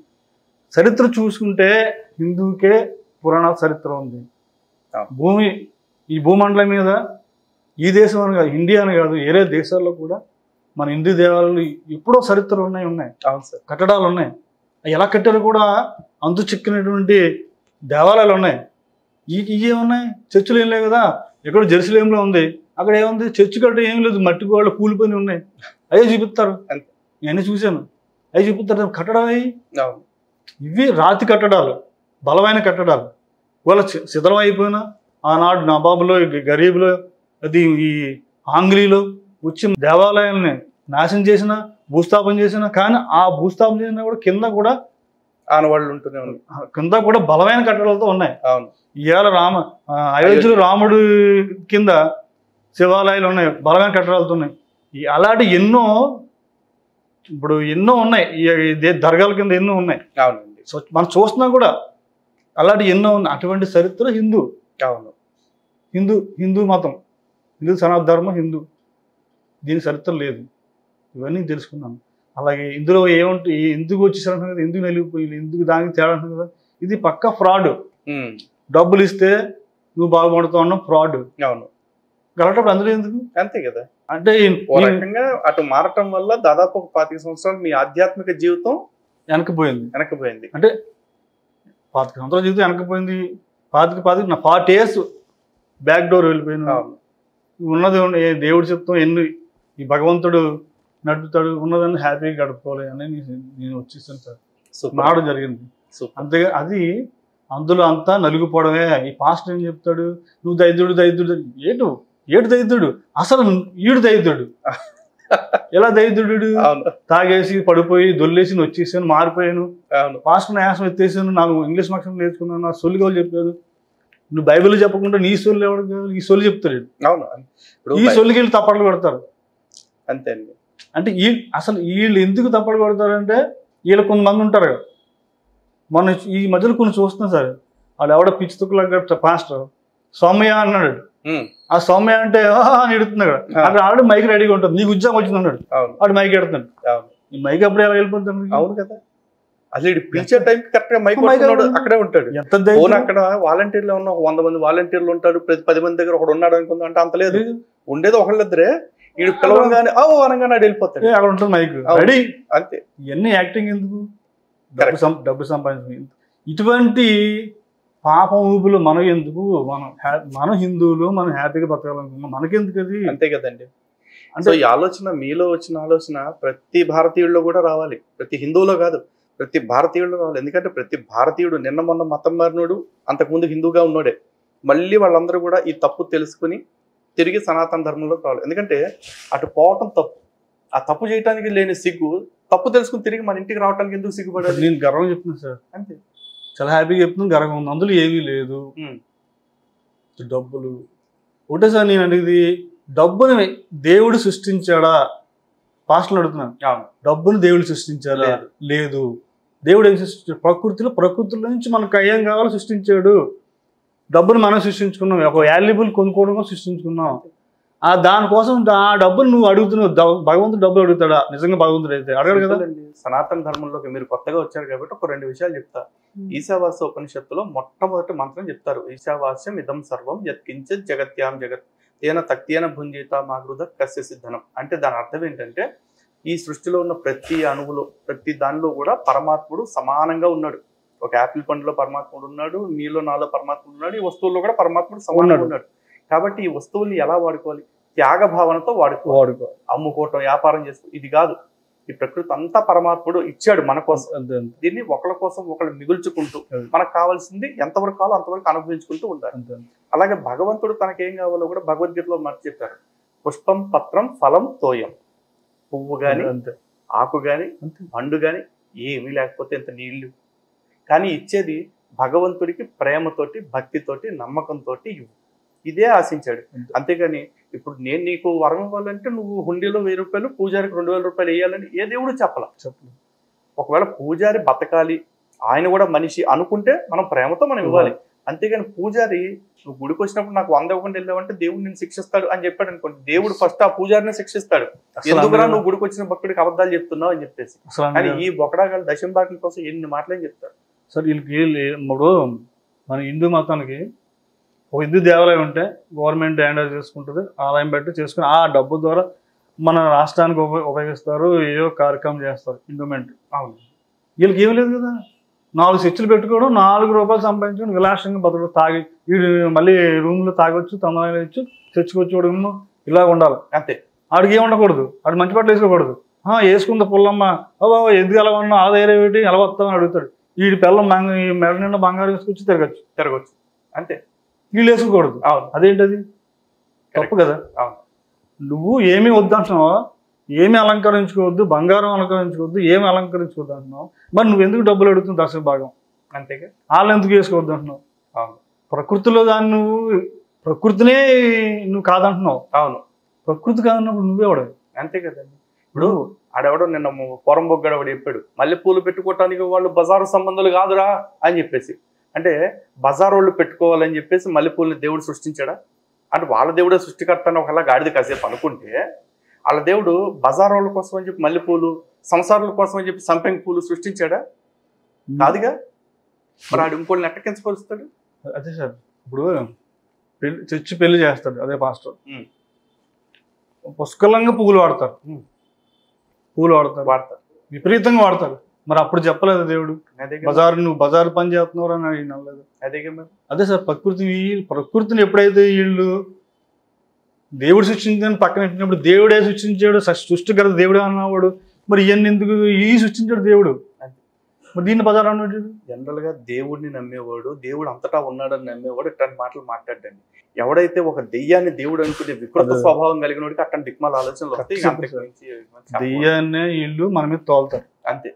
చరిత్ర చూసుకుంటే హిందువుకే పురాణాత చరిత్ర ఉంది. ఈ భూమండలం మీద ఈ దేశం అని కాదు, ఇండియా అని కాదు, వేరే దేశాల్లో కూడా మన హిందూ దేవాలయాలు ఎప్పుడో చరిత్రలు ఉన్నాయి. అవును సార్. కట్టడాలు ఉన్నాయి. ఎలా కట్టారు కూడా అంతు చిక్కినటువంటి దేవాలయాలు ఉన్నాయి. ఇవి ఏమున్నాయి? చర్చిలు ఏం లేవు కదా. ఎక్కడో జెరూసలేంలో ఉంది, అక్కడ ఏముంది? చర్చి కట్ట ఏం లేదు, మట్టి గోడలు కూలిపోయి ఉన్నాయి. అవి చూపిస్తారు. నేను చూశాను, అవి చూపిస్తారు. కట్టడాలు ఇవి రాతి కట్టడాలు, బలమైన కట్టడాలు. వాళ్ళ శిథిలం అయిపోయినా ఆనాడు నవాబులో, గరీబులో, అది ఈ ఆంగ్లీలో వచ్చి దేవాలయాల్ని నాశనం చేసిన, భూస్థాపన చేసిన, కానీ ఆ భూస్థాపన చేసినా కూడా కింద కూడా ఆనవాళ్ళు ఉంటూనే ఉన్నాయి. కింద కూడా బలమైన కట్టడాలతో ఉన్నాయి. ఇవాళ అయోధ్యలో రాముడు కింద శివాలయాలు ఉన్నాయి, బలమైన కట్టడాలతో ఉన్నాయి. అలాంటి ఎన్నో ఇప్పుడు ఎన్నో ఉన్నాయి. దర్గాల కింద ఎన్నో ఉన్నాయి. మనం చూస్తున్నాం కూడా అలాంటి ఎన్నో ఉన్నాయి. అటువంటి చరిత్ర హిందూ మతం, హిందూ సనాతన ధర్మం, హిందూ, దీని చరిత్ర లేదు. ఇవన్నీ తెలుసుకున్నాను. అలాగే ఇందులో ఏముంటుంది, ఎందుకు వచ్చేసారు కదా, ఎందుకు నలిగిపోయి, ఎందుకు దానికి తేడా ఉంటుంది కదా. ఇది పక్క ఫ్రాడ్. డబ్బులు ఇస్తే నువ్వు బాగుపడుతావు అన్న ఫ్రాడ్. గలటప్పుడు అందులో ఎందుకు? అంతే కదా. అంటే అటు మారటం వల్ల దాదాపు ఒక 25 సంవత్సరాలు మీ ఆధ్యాత్మిక జీవితం వెనకపోయింది. అంటే 25 సంవత్సరాల జీవితం వెనకపోయింది. 40 years బ్యాక్ డోర్ వెళ్ళిపోయింది. ఉన్నది దేవుడు చెప్తాం, ఎన్ని ఈ భగవంతుడు నడుపుతాడు, ఉన్నదాన్ని హ్యాపీగా గడుపుకోవాలి అని నేను వచ్చేసాను సార్. మారడం జరిగింది. అంతేగా అది అందులో అంతా నలుగుపోవడమే. ఈ పాస్టర్ ఏం చెప్తాడు, నువ్వు దైద్యుడు. ఏడు దైద్యుడు, అసలు ఈడు దైద్యుడు. ఎలా దైద్యుడు? తాగేసి పడిపోయి దొల్లేసి వచ్చేసాను, మారిపోయాను, పాస్టర్ యాసం ఎత్తేసాను, నాకు ఇంగ్లీష్ మాక్షం నేర్చుకున్నాను, నా సొల్లు కావాలి చెప్పాను. నువ్వు బైబిల్ చెప్పకుండా నీ సొల్లు ఎవడు? ఈ సొల్లు చెప్తాడు. ఈ సొల్లుకి వీళ్ళు తప్పట్లు కొడతారు. అంతే అండి. అంటే అసలు వీళ్ళు ఎందుకు తప్పట్లు కొడతారంటే, వీళ్ళు కొంతమంది ఉంటారు కదా. మనం ఈ మధ్యలో కొన్ని చూస్తున్నాం సార్. వాడు ఎవడో పిచ్చి తుక్కులాగా పాస్టర్ సౌమ్య అన్నాడు. ఆ సౌమ్య అంటే అని ఎడుతున్నాడు. అక్కడ ఆల్రెడీ మైక్ రెడీగా ఉంటుంది. నీకు ఉద్యోగం వచ్చింది అన్నాడు, వాడు మైక్ ఎడుతున్నాడు. ఈ మైక్ అప్పుడు ఎలా వెళ్ళిపోతాడు? అవును కదా. అసలు పిలిచే టైంకి కరెక్ట్ గా మైక్ అక్కడే ఉంటాడు. ఎంత అక్కడ వాలంటీర్లు ఉన్న 100 మంది వాలంటీర్లు ఉంటారు, ప్రతి 10 మంది దగ్గర ఒకడు ఉన్నాడు అనుకుందా అంటే అంత లేదు. ఉండేది ఒకళ్ళిద్దరే. వీడు పిలవగానే అనగానే వెళ్ళిపోతాడు. అక్కడ ఉంటుంది మైక్ రెడీ. అంతే. ఇవన్నీ యాక్టింగ్ ఎందుకు? డబ్బు సంపాదించు. ఇటువంటి పాపం ఊపులు మనం ఎందుకు? మనం హిందువులు, మనం హ్యాపీగా బతకాలనుకున్నాం, మనకెందుకు అది? అంతే కదండి. అంటే ఈ ఆలోచన మీలో వచ్చిన ఆలోచన ప్రతి భారతీయుల్లో కూడా రావాలి. ప్రతి హిందువులో కాదు, ప్రతి భారతీయుల్లో రావాలి. ఎందుకంటే ప్రతి భారతీయుడు నిన్న మొన్న మతం మారినోడు, అంతకుముందు హిందూగా ఉన్నోడే. మళ్ళీ వాళ్ళందరూ కూడా ఈ తప్పు తెలుసుకుని తిరిగి సనాతన ధర్మంలోకి రావాలి. ఎందుకంటే అటు పోవటం తప్పు, ఆ తప్పు చేయడానికి లేని సిగ్గు, తప్పు తెలుసుకుని తిరిగి మన ఇంటికి రావడానికి ఎందుకు సిగ్గుపడాలి? నేను గర్వం చెప్తున్నాను సార్. అంతే, చాలా హ్యాపీగా చెప్తున్నాను, గర్వంగా ఉంది. అందులో ఏమీ లేదు. డబ్బులు ఒకటే సార్. నేను అనేది డబ్బుని దేవుడు సృష్టించాడా? పాస్టర్లు అడుగుతున్నాను. డబ్బుని దేవుడు సృష్టించాడా? లేదు. దేవుడు ఏం సృష్టించాడు? ప్రకృతిలో నుంచి మనకు ఏం కావాలో సృష్టించాడు. డబ్బును మనం సృష్టించుకున్నాం, ఒక వాల్యుబుల్ కొనుక్కోవడం సృష్టించుకున్నాం. దానికోసం ఆ డబ్బులు నువ్వు అడుగుతున్నావు. భగవంతుడు డబ్బులు అడుగుతాడా? నిజంగా భగవంతుడు అయితే అడగడు కదా. సనాతన ధర్మంలోకి మీరు కొత్తగా వచ్చారు కాబట్టి ఒక 2 విషయాలు చెప్తా. ఈశావాస్య ఉపనిషత్తులో మొట్టమొదటి మంత్రం చెప్తారు. ఈశావాస్యం ఇదం సర్వం యత్కించిత్ జగత్యాం జగత్ తేన తక్తేన భుంజిత మాగృత కస్య సిద్ధనం. అంటే దాని అర్థం ఏంటంటే, ఈ సృష్టిలో ఉన్న ప్రతి అణువులో, ప్రతి దానిలో కూడా పరమాత్ముడు సమానంగా ఉన్నాడు. ఒక యాపిల్ పండులో పరమాత్ముడు ఉన్నాడు, మీలో నాలో పరమాత్ముడు ఉన్నాడు, ఈ వస్తువుల్లో కూడా పరమాత్ముడు సమానంగా ఉన్నాడు. కాబట్టి ఈ వస్తువుల్ని ఎలా వాడుకోవాలి? త్యాగ భావనతో వాడుకోవాలి. అమ్ముకోవటం, వ్యాపారం చేసుకో, ఇది కాదు. ఈ ప్రకృతి అంతా పరమాత్ముడు ఇచ్చాడు మన కోసం. దీన్ని ఒకళ్ళ కోసం ఒకళ్ళు మిగుల్చుకుంటూ, మనకు కావాల్సింది ఎంతవరకు కావాలో అంతవరకు అనుభవించుకుంటూ ఉండాలి. అలాగే భగవంతుడు తనకేం కావాలో కూడా భగవద్గీతలో మాట చెప్పారు. పుష్పం పత్రం ఫలం తోయం. పువ్వు గాని, ఆకు గాని, పండు గాని ఏమీ లేకపోతే ఎంత నీళ్లు, కానీ ఇచ్చేది భగవంతుడికి ప్రేమతోటి, భక్తితోటి, నమ్మకంతో ఇవ్వు. ఇదే ఆశించాడు. అంతేగాని ఇప్పుడు నేను నీకు వరం ఇవ్వాలంటే నువ్వు హుండీలో 1000 రూపాయలు, పూజారికి 2000 రూపాయలు వేయాలని ఏ దేవుడు చెప్పలేదు. ఒకవేళ పూజారి బతకాలి, ఆయన కూడా మనిషి అనుకుంటే మనం ప్రేమతో మనం ఇవ్వాలి. అంతేగాని పూజారి నువ్వు గుడికి వచ్చినప్పుడు నాకు 100 ఇవ్వకుండా వెళ్ళావంటే దేవుడు నేను శిక్షిస్తాడు అని చెప్పాడు అనుకోండి. దేవుడు ఫస్ట్ ఆ పూజారిని శిక్షిస్తాడు. ఎందుకురా నువ్వు గుడికి వచ్చిన భక్తుడికి అబద్ధాలు చెప్తున్నావు అని చెప్పేసి. కానీ ఈ బొకడాగాలు దశంభాగం కోసం ఎన్ని మాటలేం చెప్తారు సార్. వీళ్ళకి ఇప్పుడు మన హిందూ మతానికి ఒక హిందూ దేవాలయం ఉంటే గవర్నమెంట్ హ్యాండ్ ఓవర్ చేసుకుంటుంది, ఆదాయం పెట్టి చేసుకుని ఆ డబ్బు ద్వారా మన రాష్ట్రానికి ఉపయోగిస్తారు, ఏవో కార్యక్రమం చేస్తారు ఎండోమెంట్. అవును. వీళ్ళకి ఏం లేదు కదా, 4 స్విచ్లు పెట్టుకోవడం, 4 రూపాయలు సంపాదించుకొని విలాసంగా బతుకు, తాగి వీడు మళ్ళీ రూమ్లో తాగొచ్చు, తొందరగా ఇచ్చు, తెచ్చుకొచ్చుకోవడం ఇలా ఉండాలి అంతే. ఆడికి ఏమి ఉండకూడదు, ఆడు మంచి బట్టలు వేసుకోకూడదు. వేసుకుందా పుల్లమ్మ, ఓ బాబా ఎందుకు ఎలా ఉన్నా ఆదాయం ఏమిటి ఎలా వస్తామని అడుగుతాడు. వీడి పిల్లం మెడ నిండా బంగారం వేసుకొచ్చి తిరగచ్చు అంతే. వీళ్ళు వేసుకోకూడదు. అవును, అదేంటది తప్పు కదా. అవును, నువ్వు ఏమీ వద్దంటున్నావా, ఏమి అలంకరించుకోవద్దు, బంగారం అలంకరించుకోవద్దు, ఏమి అలంకరించుకోవద్దు అంటున్నావు, మరి నువ్వు ఎందుకు డబ్బులు అడుగుతుంది దశ భాగం అంతేగా. వాళ్ళు ఎందుకు వేసుకోవద్దు అంటున్నావు. అవును, ప్రకృతిలో దాన్ని నువ్వు ప్రకృతినే నువ్వు కాదంటున్నావు. అవును, ప్రకృతి కాదన్నప్పుడు నువ్వేవాడు అంతే కదండి. ఇప్పుడు ఆడెవడో నిన్న పొరం బొగ్గడవాడు చెప్పాడు, మల్లెపూలు పెట్టుకోవటానికి వాళ్ళు బజారు సంబంధాలు కాదురా అని చెప్పేసి. అంటే బజార్ వాళ్ళు పెట్టుకోవాలని చెప్పేసి మల్లెపూలని దేవుడు సృష్టించాడా? అంటే వాళ్ళ దేవుడే సృష్టికర్త అని ఒకలా గాడిద కాసేపు అనుకుంటే, వాళ్ళ దేవుడు బజార్ వాళ్ళ కోసం అని చెప్పి మల్లెపూలు, సంసారాల కోసం అని చెప్పి సంపెంగ పూలు సృష్టించాడా? కాదుగా. మరి ఆడు ఇంకోళ్ళని ఎట్టకించపరుస్తాడు? అదే సార్, ఇప్పుడు చర్చి పెళ్లి చేస్తాడు అదే పాస్టర్, పుష్కలంగా పువ్వులు వాడతారు, విపరీతంగా వాడతారు. మరి అప్పుడు చెప్పలేదు దేవుడు నువ్వు బజారు పని చేస్తున్నావు అని అడిగినలేదు. అదే సార్, ప్రకృతిని ఎప్పుడైతే వీళ్ళు దేవుడు సృష్టించని పక్కన పెట్టినప్పుడు, దేవుడే సృష్టించాడు, సృష్టికర్త దేవుడే అన్నవాడు, మరి ఇవన్నీ ఎందుకు సృష్టించాడు దేవుడు, మరి దీన్ని బజారు అన్నాడు. జనరల్ గా దేవుడిని నమ్మేవాడు, దేవుడు అంతటా ఉన్నాడని నమ్మేవాడు ఇట్లాంటి మాటలు మాట్లాడండి. ఎవడైతే ఒక దెయ్యాన్ని దేవుడు అనుకునే వికృత స్వభావం కలిగిన వాడికి అక్కడ దిక్మాల ఆలోచనలు వస్తాయి. దెయ్యాన్నే వీళ్ళు మన మీద తోలుతారు అంతే.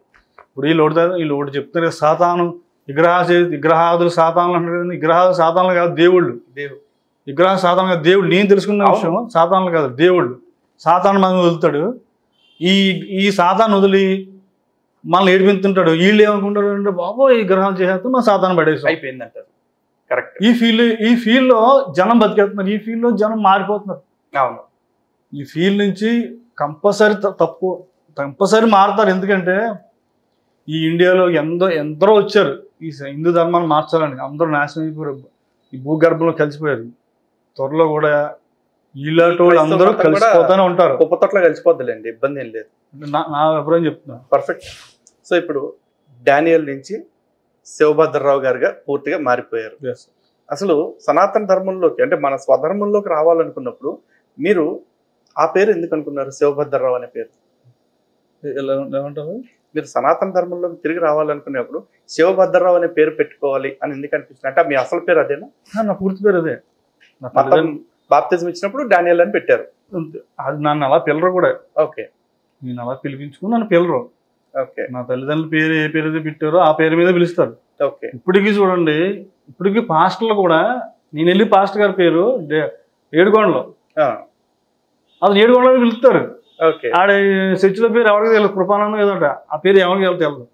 ఇప్పుడు వీళ్ళు ఒకటి చెప్తారు, సాతాను విగ్రహాదులు సాతానులు అంటారు కదా, విగ్రహాలు సాతానులు కాదు దేవుళ్ళు. విగ్రహాలు సాతాను కాదు దేవుడు. నేను తెలుసుకున్న విషయం సాతానులు కాదు దేవుళ్ళు. సాతాను మనం వదులుతాడు, ఈ సాతాను వదిలి మనల్ని ఏడిపించుంటాడు. వీళ్ళు ఏమనుకుంటారు అంటే, బాబో ఈ గ్రహాలు చేసేస్తాం మా సాతాను పడేసి అయిపోయింది అంటారు. కరెక్ట్. ఈ ఫీల్డ్ లో జనం బతికేస్తున్నారు, ఈ ఫీల్డ్ లో జనం మారిపోతున్నారు. అవును, ఈ ఫీల్డ్ నుంచి కంపల్సరీ మారుతారు. ఎందుకంటే ఈ ఇండియాలో ఎందరో వచ్చారు ఈ హిందూ ధర్మాన్ని మార్చాలని, అందరూ నాశనం అయిపోయారు, ఈ భూగర్భంలో కలిసిపోయారు. త్వరలో కూడా ఇలాంటి వాళ్ళు అందరూ కలిసిపోతూనే ఉంటారు. కుప్పతొట్లో కలిసిపోద్దులేండి, ఇబ్బంది ఏం లేదు. నా అభిప్రాయం చెప్తున్నా. పర్ఫెక్ట్. సో ఇప్పుడు డానియల్ నుంచి శివభద్రరావు గారుగా పూర్తిగా మారిపోయారు. అసలు సనాతన ధర్మంలోకి అంటే మన స్వధర్మంలోకి రావాలనుకున్నప్పుడు మీరు ఆ పేరు ఎందుకు అనుకున్నారు, శివభద్రరావు అనే పేరు? ఏమంటారు, మీరు సనాతన ధర్మంలోకి తిరిగి రావాలనుకునేప్పుడు శివభద్రరావు అనే పేరు పెట్టుకోవాలి అని ఎందుకు అనిపిస్తుంది? అంటే మీ అసలు పేరు అదేనా? నా పూర్తి పేరు అదే. బాప్తిజం ఇచ్చినప్పుడు డానియల్ అని పెట్టారు. అది నన్ను అలా పిల్లరు కూడా. ఓకే, నేను అలా పిలిపించుకుని నన్ను పిల్లరు. ఓకే, నా తల్లిదండ్రుల పేరు ఏ పేరు అయితే పెట్టారో ఆ పేరు మీద పిలుస్తారు. ఓకే, ఇప్పటికీ చూడండి, ఇప్పటికీ పాస్టర్లు కూడా నేను వెళ్ళి పాస్టర్ గారి పేరు ఏడుగొండలో, అది ఏడుగొండలో పిలుస్తారు. ఓకే, ఆడ చర్చిలో పేరు ఎవరికి తెలియదు, కృపానందం ఏదోట, ఆ పేరు ఎవరికి తెలియదు.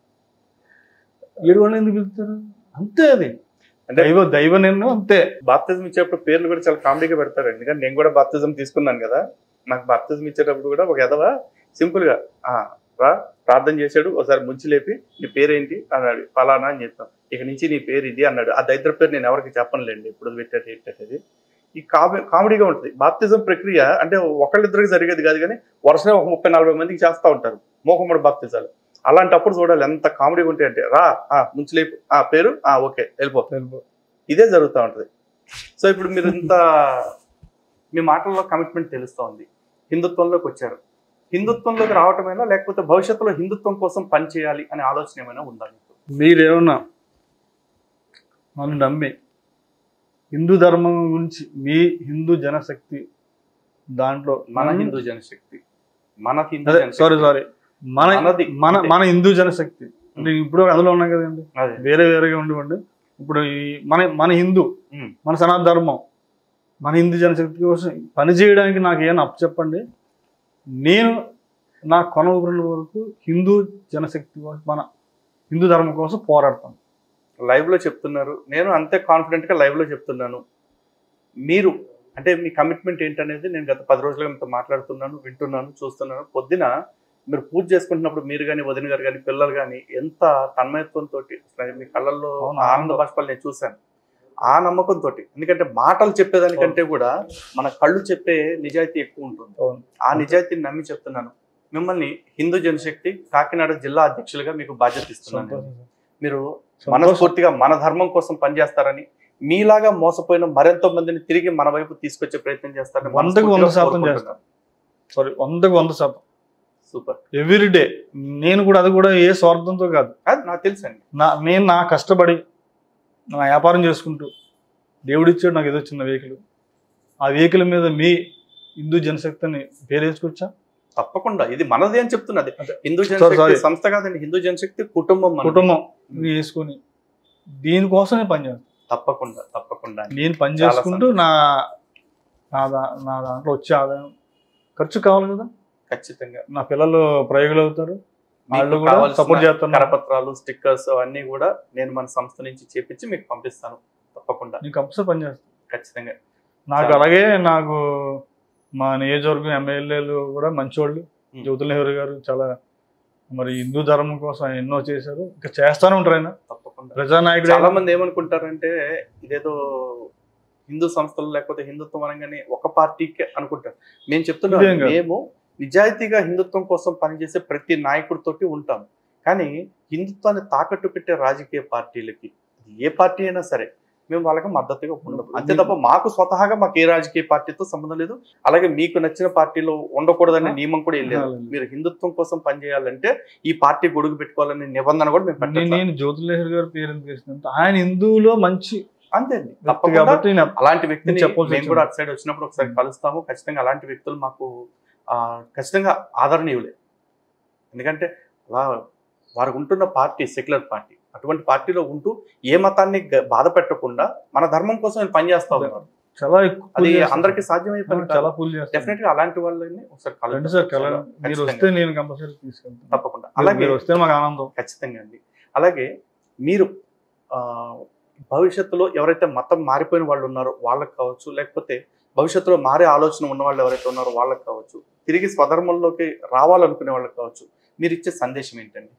ఏడుగొండ ఎందుకు పిలుస్తారు? అంతే, అది దైవ నిర్ణయం అంతే. బాప్తిజం ఇచ్చేటప్పుడు పేర్లు కూడా చాలా కామెడీగా పెడతారు. ఎందుకంటే నేను కూడా బాప్తిజం తీసుకున్నాను కదా, నాకు బాప్తిజం ఇచ్చేటప్పుడు కూడా ఒక ఎదవ సింపుల్ గా రా ప్రార్థన చేశాడు, ఒకసారి ముంచి లేపి నీ పేరేంటి అన్నాడు, ఫలానా అని చెప్తాం, ఇక నుంచి నీ పేరు ఇది అన్నాడు. ఆ దరిద్ర పేరు నేను ఎవరికి చెప్పనులేండి, ఇప్పుడు పెట్టేది. ఈ కామెడీగా ఉంటుంది. బాప్తిజం ప్రక్రియ అంటే ఒకళ్ళిద్దరికి జరిగేది కాదు, కానీ వరుసనే ఒక 30-40 మందికి చేస్తూ ఉంటారు మూకుమ్మడి బాప్తిజాలు. అలాంటప్పుడు చూడాలి ఎంత కామెడీగా ఉంటాయి అంటే, రా ముంచి లేపు, పేరు ఓకే వెళ్ళిపో, ఇదే జరుగుతూ ఉంటుంది. సో ఇప్పుడు మీరు ఇంత మీ మాటల్లో కమిట్మెంట్ తెలుస్తూ ఉంది. హిందుత్వంలోకి వచ్చారు, హిందుత్వంలోకి రావటమైనా లేకపోతే భవిష్యత్తులో హిందుత్వం కోసం పనిచేయాలి అనే ఆలోచన ఏమైనా ఉందా మీకు? మీరేమన్నా నన్ను నమ్మి హిందూ ధర్మం గురించి మీ హిందూ జనశక్తి దాంట్లో మన హిందూ జనశక్తి మన హిందూ జనశక్తి అంటే ఇప్పుడు అందులో ఉన్నాం కదండి, వేరేగా ఉండివ్వండి. ఇప్పుడు మన హిందూ మన సనాతన ధర్మం మన హిందూ జనశక్తి కోసం పనిచేయడానికి నాకు ఏమైనా చెప్పండి. నేను నా కొన ఊపిరి వరకు హిందూ జనశక్తి కోసం మన హిందూ ధర్మం కోసం పోరాడతాను. లైవ్లో చెప్తున్నారు, నేను అంతే కాన్ఫిడెంట్గా లైవ్లో చెప్తున్నాను. మీరు అంటే మీ కమిట్మెంట్ ఏంటనేది నేను గత 10 రోజులుగా మీతో మాట్లాడుతున్నాను, వింటున్నాను, చూస్తున్నాను. పొద్దున మీరు పూజ చేసుకుంటున్నప్పుడు మీరు కానీ వదిన గారు కానీ పిల్లలు కానీ ఎంత తన్మయత్వంతో మీ కళ్ళల్లో ఆనంద బాష్పాలు నేను చూశాను. ఆ నమ్మకంతో, ఎందుకంటే మాటలు చెప్పేదానికంటే కూడా మన కళ్ళు చెప్పే నిజాయితీ ఎక్కువ ఉంటుంది. ఆ నిజాయితీని నమ్మి చెప్తున్నాను. మిమ్మల్ని హిందూ జనశక్తి కాకినాడ జిల్లా అధ్యక్షులుగా మీకు బాధ్యత ఇస్తున్నాను. మీరు మనస్ఫూర్తిగా మన ధర్మం కోసం పనిచేస్తారని, మీలాగా మోసపోయిన మరెంతో మందిని తిరిగి మన వైపు తీసుకొచ్చే ప్రయత్నం చేస్తారని 100% చేస్తాను. Sorry, 100% super. ఎవ్రీడే నేను కూడా, అది కూడా ఏ స్వార్థంతో కాదు, అది నాకు తెలుసు అండి. నేను నా కష్టపడి నా వ్యాపారం చేసుకుంటూ దేవుడిచ్చాడు నాకు ఏదో చిన్న వెహికల్. ఆ వెహికల్ మీద మీ హిందూ జనశక్తిని పేరు వేసుకొచ్చా. తప్పకుండా ఇది మనది అని చెప్తున్నది. హిందూ జనశక్తి సంస్థ కాదండి, హిందూ జనశక్తి కుటుంబం వేసుకొని దీనికోసం నేను పనిచేస్తాను. తప్పకుండా తప్పకుండా నేను పని చేసుకుంటూ నా దాంట్లో వచ్చే ఆదాయం ఖర్చు కావాలి కదా. ఖచ్చితంగా నా పిల్లలు ప్రయోగాలు అవుతారు, వాళ్ళు కూడా సపోర్ట్ చేస్తాను. కరపత్రాలు, స్టిక్కర్స్ అన్ని కూడా నేను మన సంస్థ నుంచి చేపించి మీకు పంపిస్తాను. తప్పకుండా నీకు కంపల్సరీ పనిచేస్తాను ఖచ్చితంగా. నాకు అలాగే నాకు మా నియోజకవర్గం ఎమ్మెల్యేలు కూడా మంచివాళ్ళు. జ్యోతుల నెహ్రూ గారు చాలా మరి హిందూ ధర్మం కోసం ఆయన ఎన్నో చేశారు, ఇంకా చేస్తానే ఉంటారు ఆయన. తప్పకుండా ప్రజానాయకుడు. చాలా మంది ఏమనుకుంటారంటే ఇదేదో హిందూ సంస్థలు లేకపోతే హిందుత్వం అనగానే ఒక పార్టీకే అనుకుంటారు. నేను చెప్తున్నాను, మేము నిజాయితీగా హిందుత్వం కోసం పనిచేసే ప్రతి నాయకుడితోటి ఉంటాం. కానీ హిందుత్వాన్ని తాకట్టు పెట్టే రాజకీయ పార్టీలకి, ఏ పార్టీ అయినా సరే, మేము వాళ్ళకి మద్దతుగా ఉండదు. అంతే తప్ప మాకు స్వతహాగా మాకు ఏ రాజకీయ పార్టీతో సంబంధం లేదు. అలాగే మీకు నచ్చిన పార్టీలో ఉండకూడదనే నియమం కూడా ఏం లేదు. మీరు హిందుత్వం కోసం పనిచేయాలంటే ఈ పార్టీ గొడుగు పెట్టుకోవాలనే నిబంధన కూడా మేము పెట్టాం. నేను జ్యోతుల నెహ్రూ గారి పేరు ఎందుకు వేసినంటే ఆయన హిందువులో మంచి అంతే అండి. తప్పకుండా అలాంటి వ్యక్తిని మేము కూడా అటు సైడ్ వచ్చినప్పుడు ఒకసారి కలుస్తాము. ఖచ్చితంగా అలాంటి వ్యక్తులు మాకు ఖచ్చితంగా ఆదరణీయులే. ఎందుకంటే అలా వారు ఉంటున్న పార్టీ సెక్యులర్ పార్టీ, అటువంటి పార్టీలో ఉంటూ ఏ మతాన్ని బాధ పెట్టకుండా మన ధర్మం కోసం పనిచేస్తా ఉన్నారు. చాలా అది అందరికీ సాధ్యమైపోయింది. చాలా డెఫినెట్ గా అలాంటి వాళ్ళని ఒకసారి తప్పకుండా. అలాగే వస్తే మాకు ఆనందం. ఖచ్చితంగా అండి. అలాగే మీరు భవిష్యత్తులో ఎవరైతే మతం మారిపోయిన వాళ్ళు ఉన్నారో వాళ్ళకి కావచ్చు, లేకపోతే భవిష్యత్తులో మారే ఆలోచన ఉన్న వాళ్ళు ఎవరైతే ఉన్నారో వాళ్ళకి కావచ్చు, తిరిగి స్వధర్మంలోకి రావాలనుకునే వాళ్ళకి కావచ్చు, మీరు ఇచ్చే సందేశం ఏంటండి?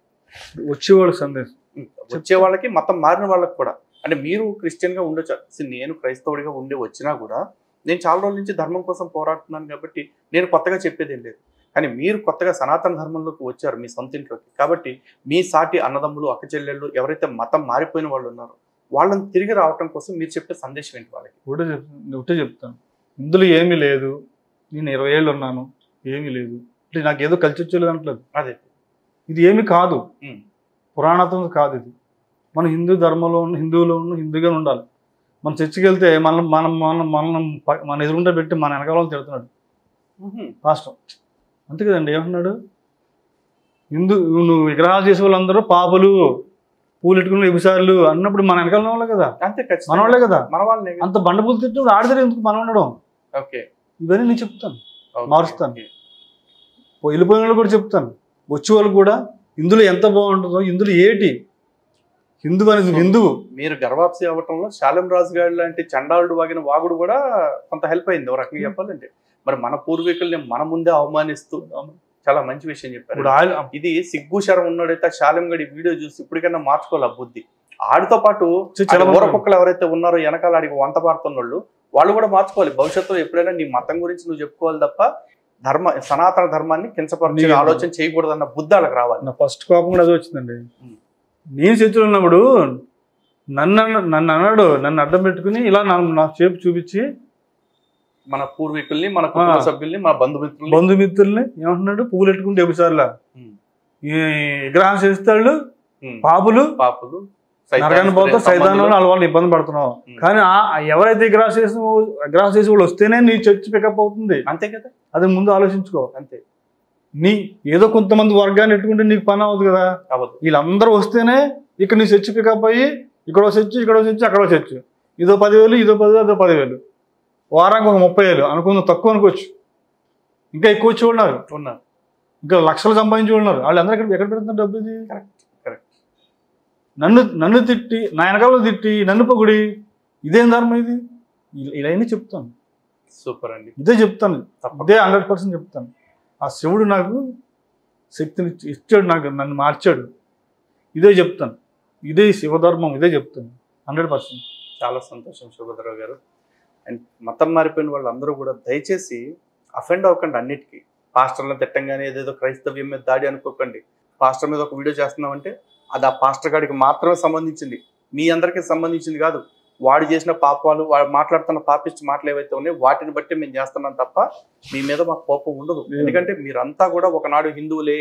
వచ్చేవాళ్ళకి సందేశం, వచ్చే వాళ్ళకి, మతం మారిన వాళ్ళకి కూడా. అంటే మీరు క్రిస్టియన్ గా ఉండొచ్చు, నేను క్రైస్తవుడిగా ఉండి వచ్చినా కూడా నేను చాలా రోజుల నుంచి ధర్మం కోసం పోరాడుతున్నాను కాబట్టి నేను కొత్తగా చెప్పేది ఏం లేదు. కానీ మీరు కొత్తగా సనాతన ధర్మంలోకి వచ్చారు మీ సొంత ఇంట్లోకి. కాబట్టి మీ సాటి అన్నదమ్ములు, అక్క చెల్లెళ్ళు ఎవరైతే మతం మారిపోయిన వాళ్ళు ఉన్నారో వాళ్ళని తిరిగి రావటం కోసం మీరు చెప్పే సందేశం ఏంటి వాళ్ళకి? ఒకటే చెప్తాను, ఇందులో ఏమీ లేదు, నేను 20 ఏళ్ళు ఉన్నాను, ఏమీ లేదు, నాకు ఏదో కలిసి వచ్చేది అంటలేదు. అదే ఇది ఏమి కాదు, పురాణాత్మకం కాదు. ఇది మన హిందూ ధర్మంలో ఉన్న హిందువులో ఉన్న హిందూగానే ఉండాలి. మన చర్చికి వెళ్తే మన ఎదురుంటే పెట్టి మన వెనకాల తిడుతున్నాడు రాష్ట్రం. అంతే కదండి, ఏమంటున్నాడు? నువ్వు విగ్రహాలు చేసే వాళ్ళందరూ పాపులు, పూలెట్టుకున్న విభసారులు అన్నప్పుడు మన వెనకాల వాళ్ళే కదా, మన వాళ్ళే కదా. అంత బండపూలు తిట్టినప్పుడు ఆడతారు ఎందుకు మనం ఉండడం? ఇవన్నీ నేను చెప్తాను, మారుస్తాను. వెళ్ళిపోయిన వాళ్ళు కూడా చెప్తాను, వచ్చే వాళ్ళు కూడా ఇందులో ఎంత బాగుంటుందో, ఇందులో ఏటి హిందూ అనేది హిందువు. మీరు గర్వాప్సి అవ్వటంలో శాలం రాజు గారి లాంటి చండాలుడు వాగిన వాగుడు కూడా కొంత హెల్ప్ అయింది ఒక రకంగా చెప్పాలంటే. మరి మన పూర్వీకుల్ని మన ముందే అవమానిస్తూ చాలా మంచి విషయం చెప్పారు. ఇది సిగ్గు శరం ఉన్నాడైతే శాలం గడి వీడియో చూసి ఇప్పటికైనా మార్చుకోవాలి ఆ బుద్ధి. ఆడితో పాటు ఊరకొక్కలు ఎవరైతే ఉన్నారో వెనకాల ఆడికి వంత పాడుతున్న వాళ్ళు కూడా మార్చుకోవాలి. భవిష్యత్తులో ఎప్పుడైనా నీ మతం గురించి నువ్వు చెప్పుకోవాలి తప్ప సనాతన ధర్మాన్ని కించపరిచే ఆలోచన చేయకూడదన్న బుద్ధి వాళ్ళకి రావాలి. నా ఫస్ట్ కోపం కూడా అదే వచ్చిందండి. నేను చర్చలో ఉన్నప్పుడు నన్ను అడ్డం పెట్టుకుని ఇలా నా చేపు చూపించి మన పూర్వీకుల్ని, మన కుటుంబ సభ్యుల్ని, మన బంధుమిత్రుల్ని ఏమంటున్నాడు? పువ్వులు పెట్టుకుంటే ఎబిసార్లా విగ్రహం చేస్తాడు, పాపులు నరకాన్ని పోతారు, సైతాన్ని వాళ్ళు ఇబ్బంది పడుతున్నావు. కానీ ఎవరైతే విగ్రహం చేసి వాళ్ళు వస్తేనే నీ చర్చ్ పికప్ అవుతుంది. అంతే కదా, అది ముందు ఆలోచించుకో. అంతే. ఏదో కొంతమంది వర్గాన్ని ఎట్టుకుంటే నీకు పని అవ్వదు కదా. వీళ్ళందరూ వస్తేనే ఇక్కడ నీ చర్చ్ పికప్ అయ్యి ఇక్కడో చర్చ్, ఇక్కడో చర్చ్, అక్కడో చర్చ్, ఇదో 10,000, ఇదో 10,000, అదో 10,000, వారానికి ఒక 30,000 అనుకుందాం, తక్కువ అనుకోవచ్చు. ఇంకా ఎక్కువ వచ్చి ఉన్నారు, ఇంకా లక్షలు సంపాదించి ఉన్నారు. వాళ్ళందరూ ఎక్కడ పెడుతున్నారు డబ్బు? ఇది నన్ను తిట్టి, నా వెనకాల తిట్టి, నన్ను పొగిడి, ఇదేం ధర్మం? ఇది ఇలా చెప్తాను. సూపర్ అండి. ఇదే చెప్తాను, ఇదే 100% చెప్తాను. ఆ శివుడు నాకు శక్తిని ఇచ్చాడు, నన్ను మార్చాడు. ఇదే చెప్తాను, ఇదే శివధర్మం, ఇదే చెప్తాను 100%. చాలా సంతోషం శోభద్రావు గారు. అండ్ మతం మారిపోయిన వాళ్ళందరూ కూడా దయచేసి అఫెండ్ అవ్వకండి అన్నిటికీ. పాస్టర్లను తిట్టంగానే ఏదేదో క్రైస్తవ్యం మీద దాడి అనుకోకండి. పాస్టర్ మీద ఒక వీడియో చేస్తున్నామంటే అది ఆ పాస్టర్ గారికి మాత్రమే సంబంధించింది, మీ అందరికీ సంబంధించింది కాదు. వాడు చేసిన పాపాలు, వాడు మాట్లాడుతున్న పాపిష్టి మాటలు ఏవైతే ఉన్నాయో వాటిని బట్టి మేము చేస్తున్నాం తప్ప మీ మీద మాకు కోపం ఉండదు. ఎందుకంటే మీరంతా కూడా ఒకనాడు హిందువులే,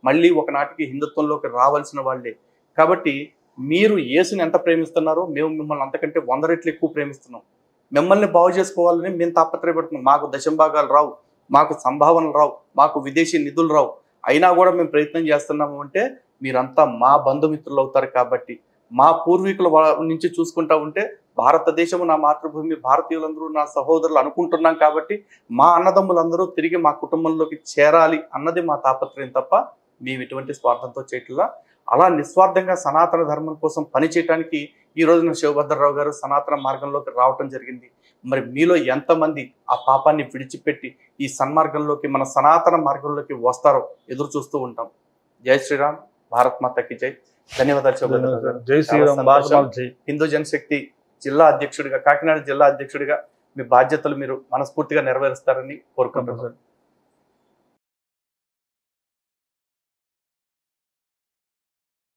మళ్ళీ ఒకనాటికి హిందుత్వంలోకి రావాల్సిన వాళ్ళే. కాబట్టి మీరు యేసుని ఎంత ప్రేమిస్తున్నారో మేము మిమ్మల్ని అంతకంటే 100 రెట్లు ఎక్కువ ప్రేమిస్తున్నాం. మిమ్మల్ని బాగు చేసుకోవాలని మేము తాపత్రయపడుతున్నాం. మాకు దశంభాగాలు రావు, మాకు సంభావనలు రావు, మాకు విదేశీ నిధులు రావు, అయినా కూడా మేము ప్రయత్నం చేస్తున్నాము అంటే మీరంతా మా బంధుమిత్రులు అవుతారు. కాబట్టి మా పూర్వీకుల నుంచి చూసుకుంటా ఉంటే భారతదేశము నా మాతృభూమి, భారతీయులందరూ నా సహోదరులు అనుకుంటున్నాం. కాబట్టి మా అన్నదమ్ములందరూ తిరిగి మా కుటుంబంలోకి చేరాలి అన్నది మా తాపత్రయం తప్ప మేము ఎటువంటి స్వార్థంతో చేయట్లా. అలా నిస్వార్థంగా సనాతన ధర్మం కోసం పనిచేయటానికి ఈ రోజున శివభద్రరావు గారు సనాతన మార్గంలోకి రావటం జరిగింది. మరి మీలో ఎంతమంది ఆ పాపాన్ని విడిచిపెట్టి ఈ సన్మార్గంలోకి, మన సనాతన మార్గంలోకి వస్తారో ఎదురు చూస్తూ ఉంటాం. జై శ్రీరామ్, భారత్ మాతకి జై. ధన్యవాదాలు శివభద్రరావు గారు. జై శ్రీరామ్, భారత్ మాత జై. హిందూ జనశక్తి జిల్లా అధ్యక్షుడిగా, కాకినాడ జిల్లా అధ్యక్షుడిగా మీ బాధ్యతలు మీరు మనస్ఫూర్తిగా నెరవేరుస్తారని కోరుకుంటున్నాను.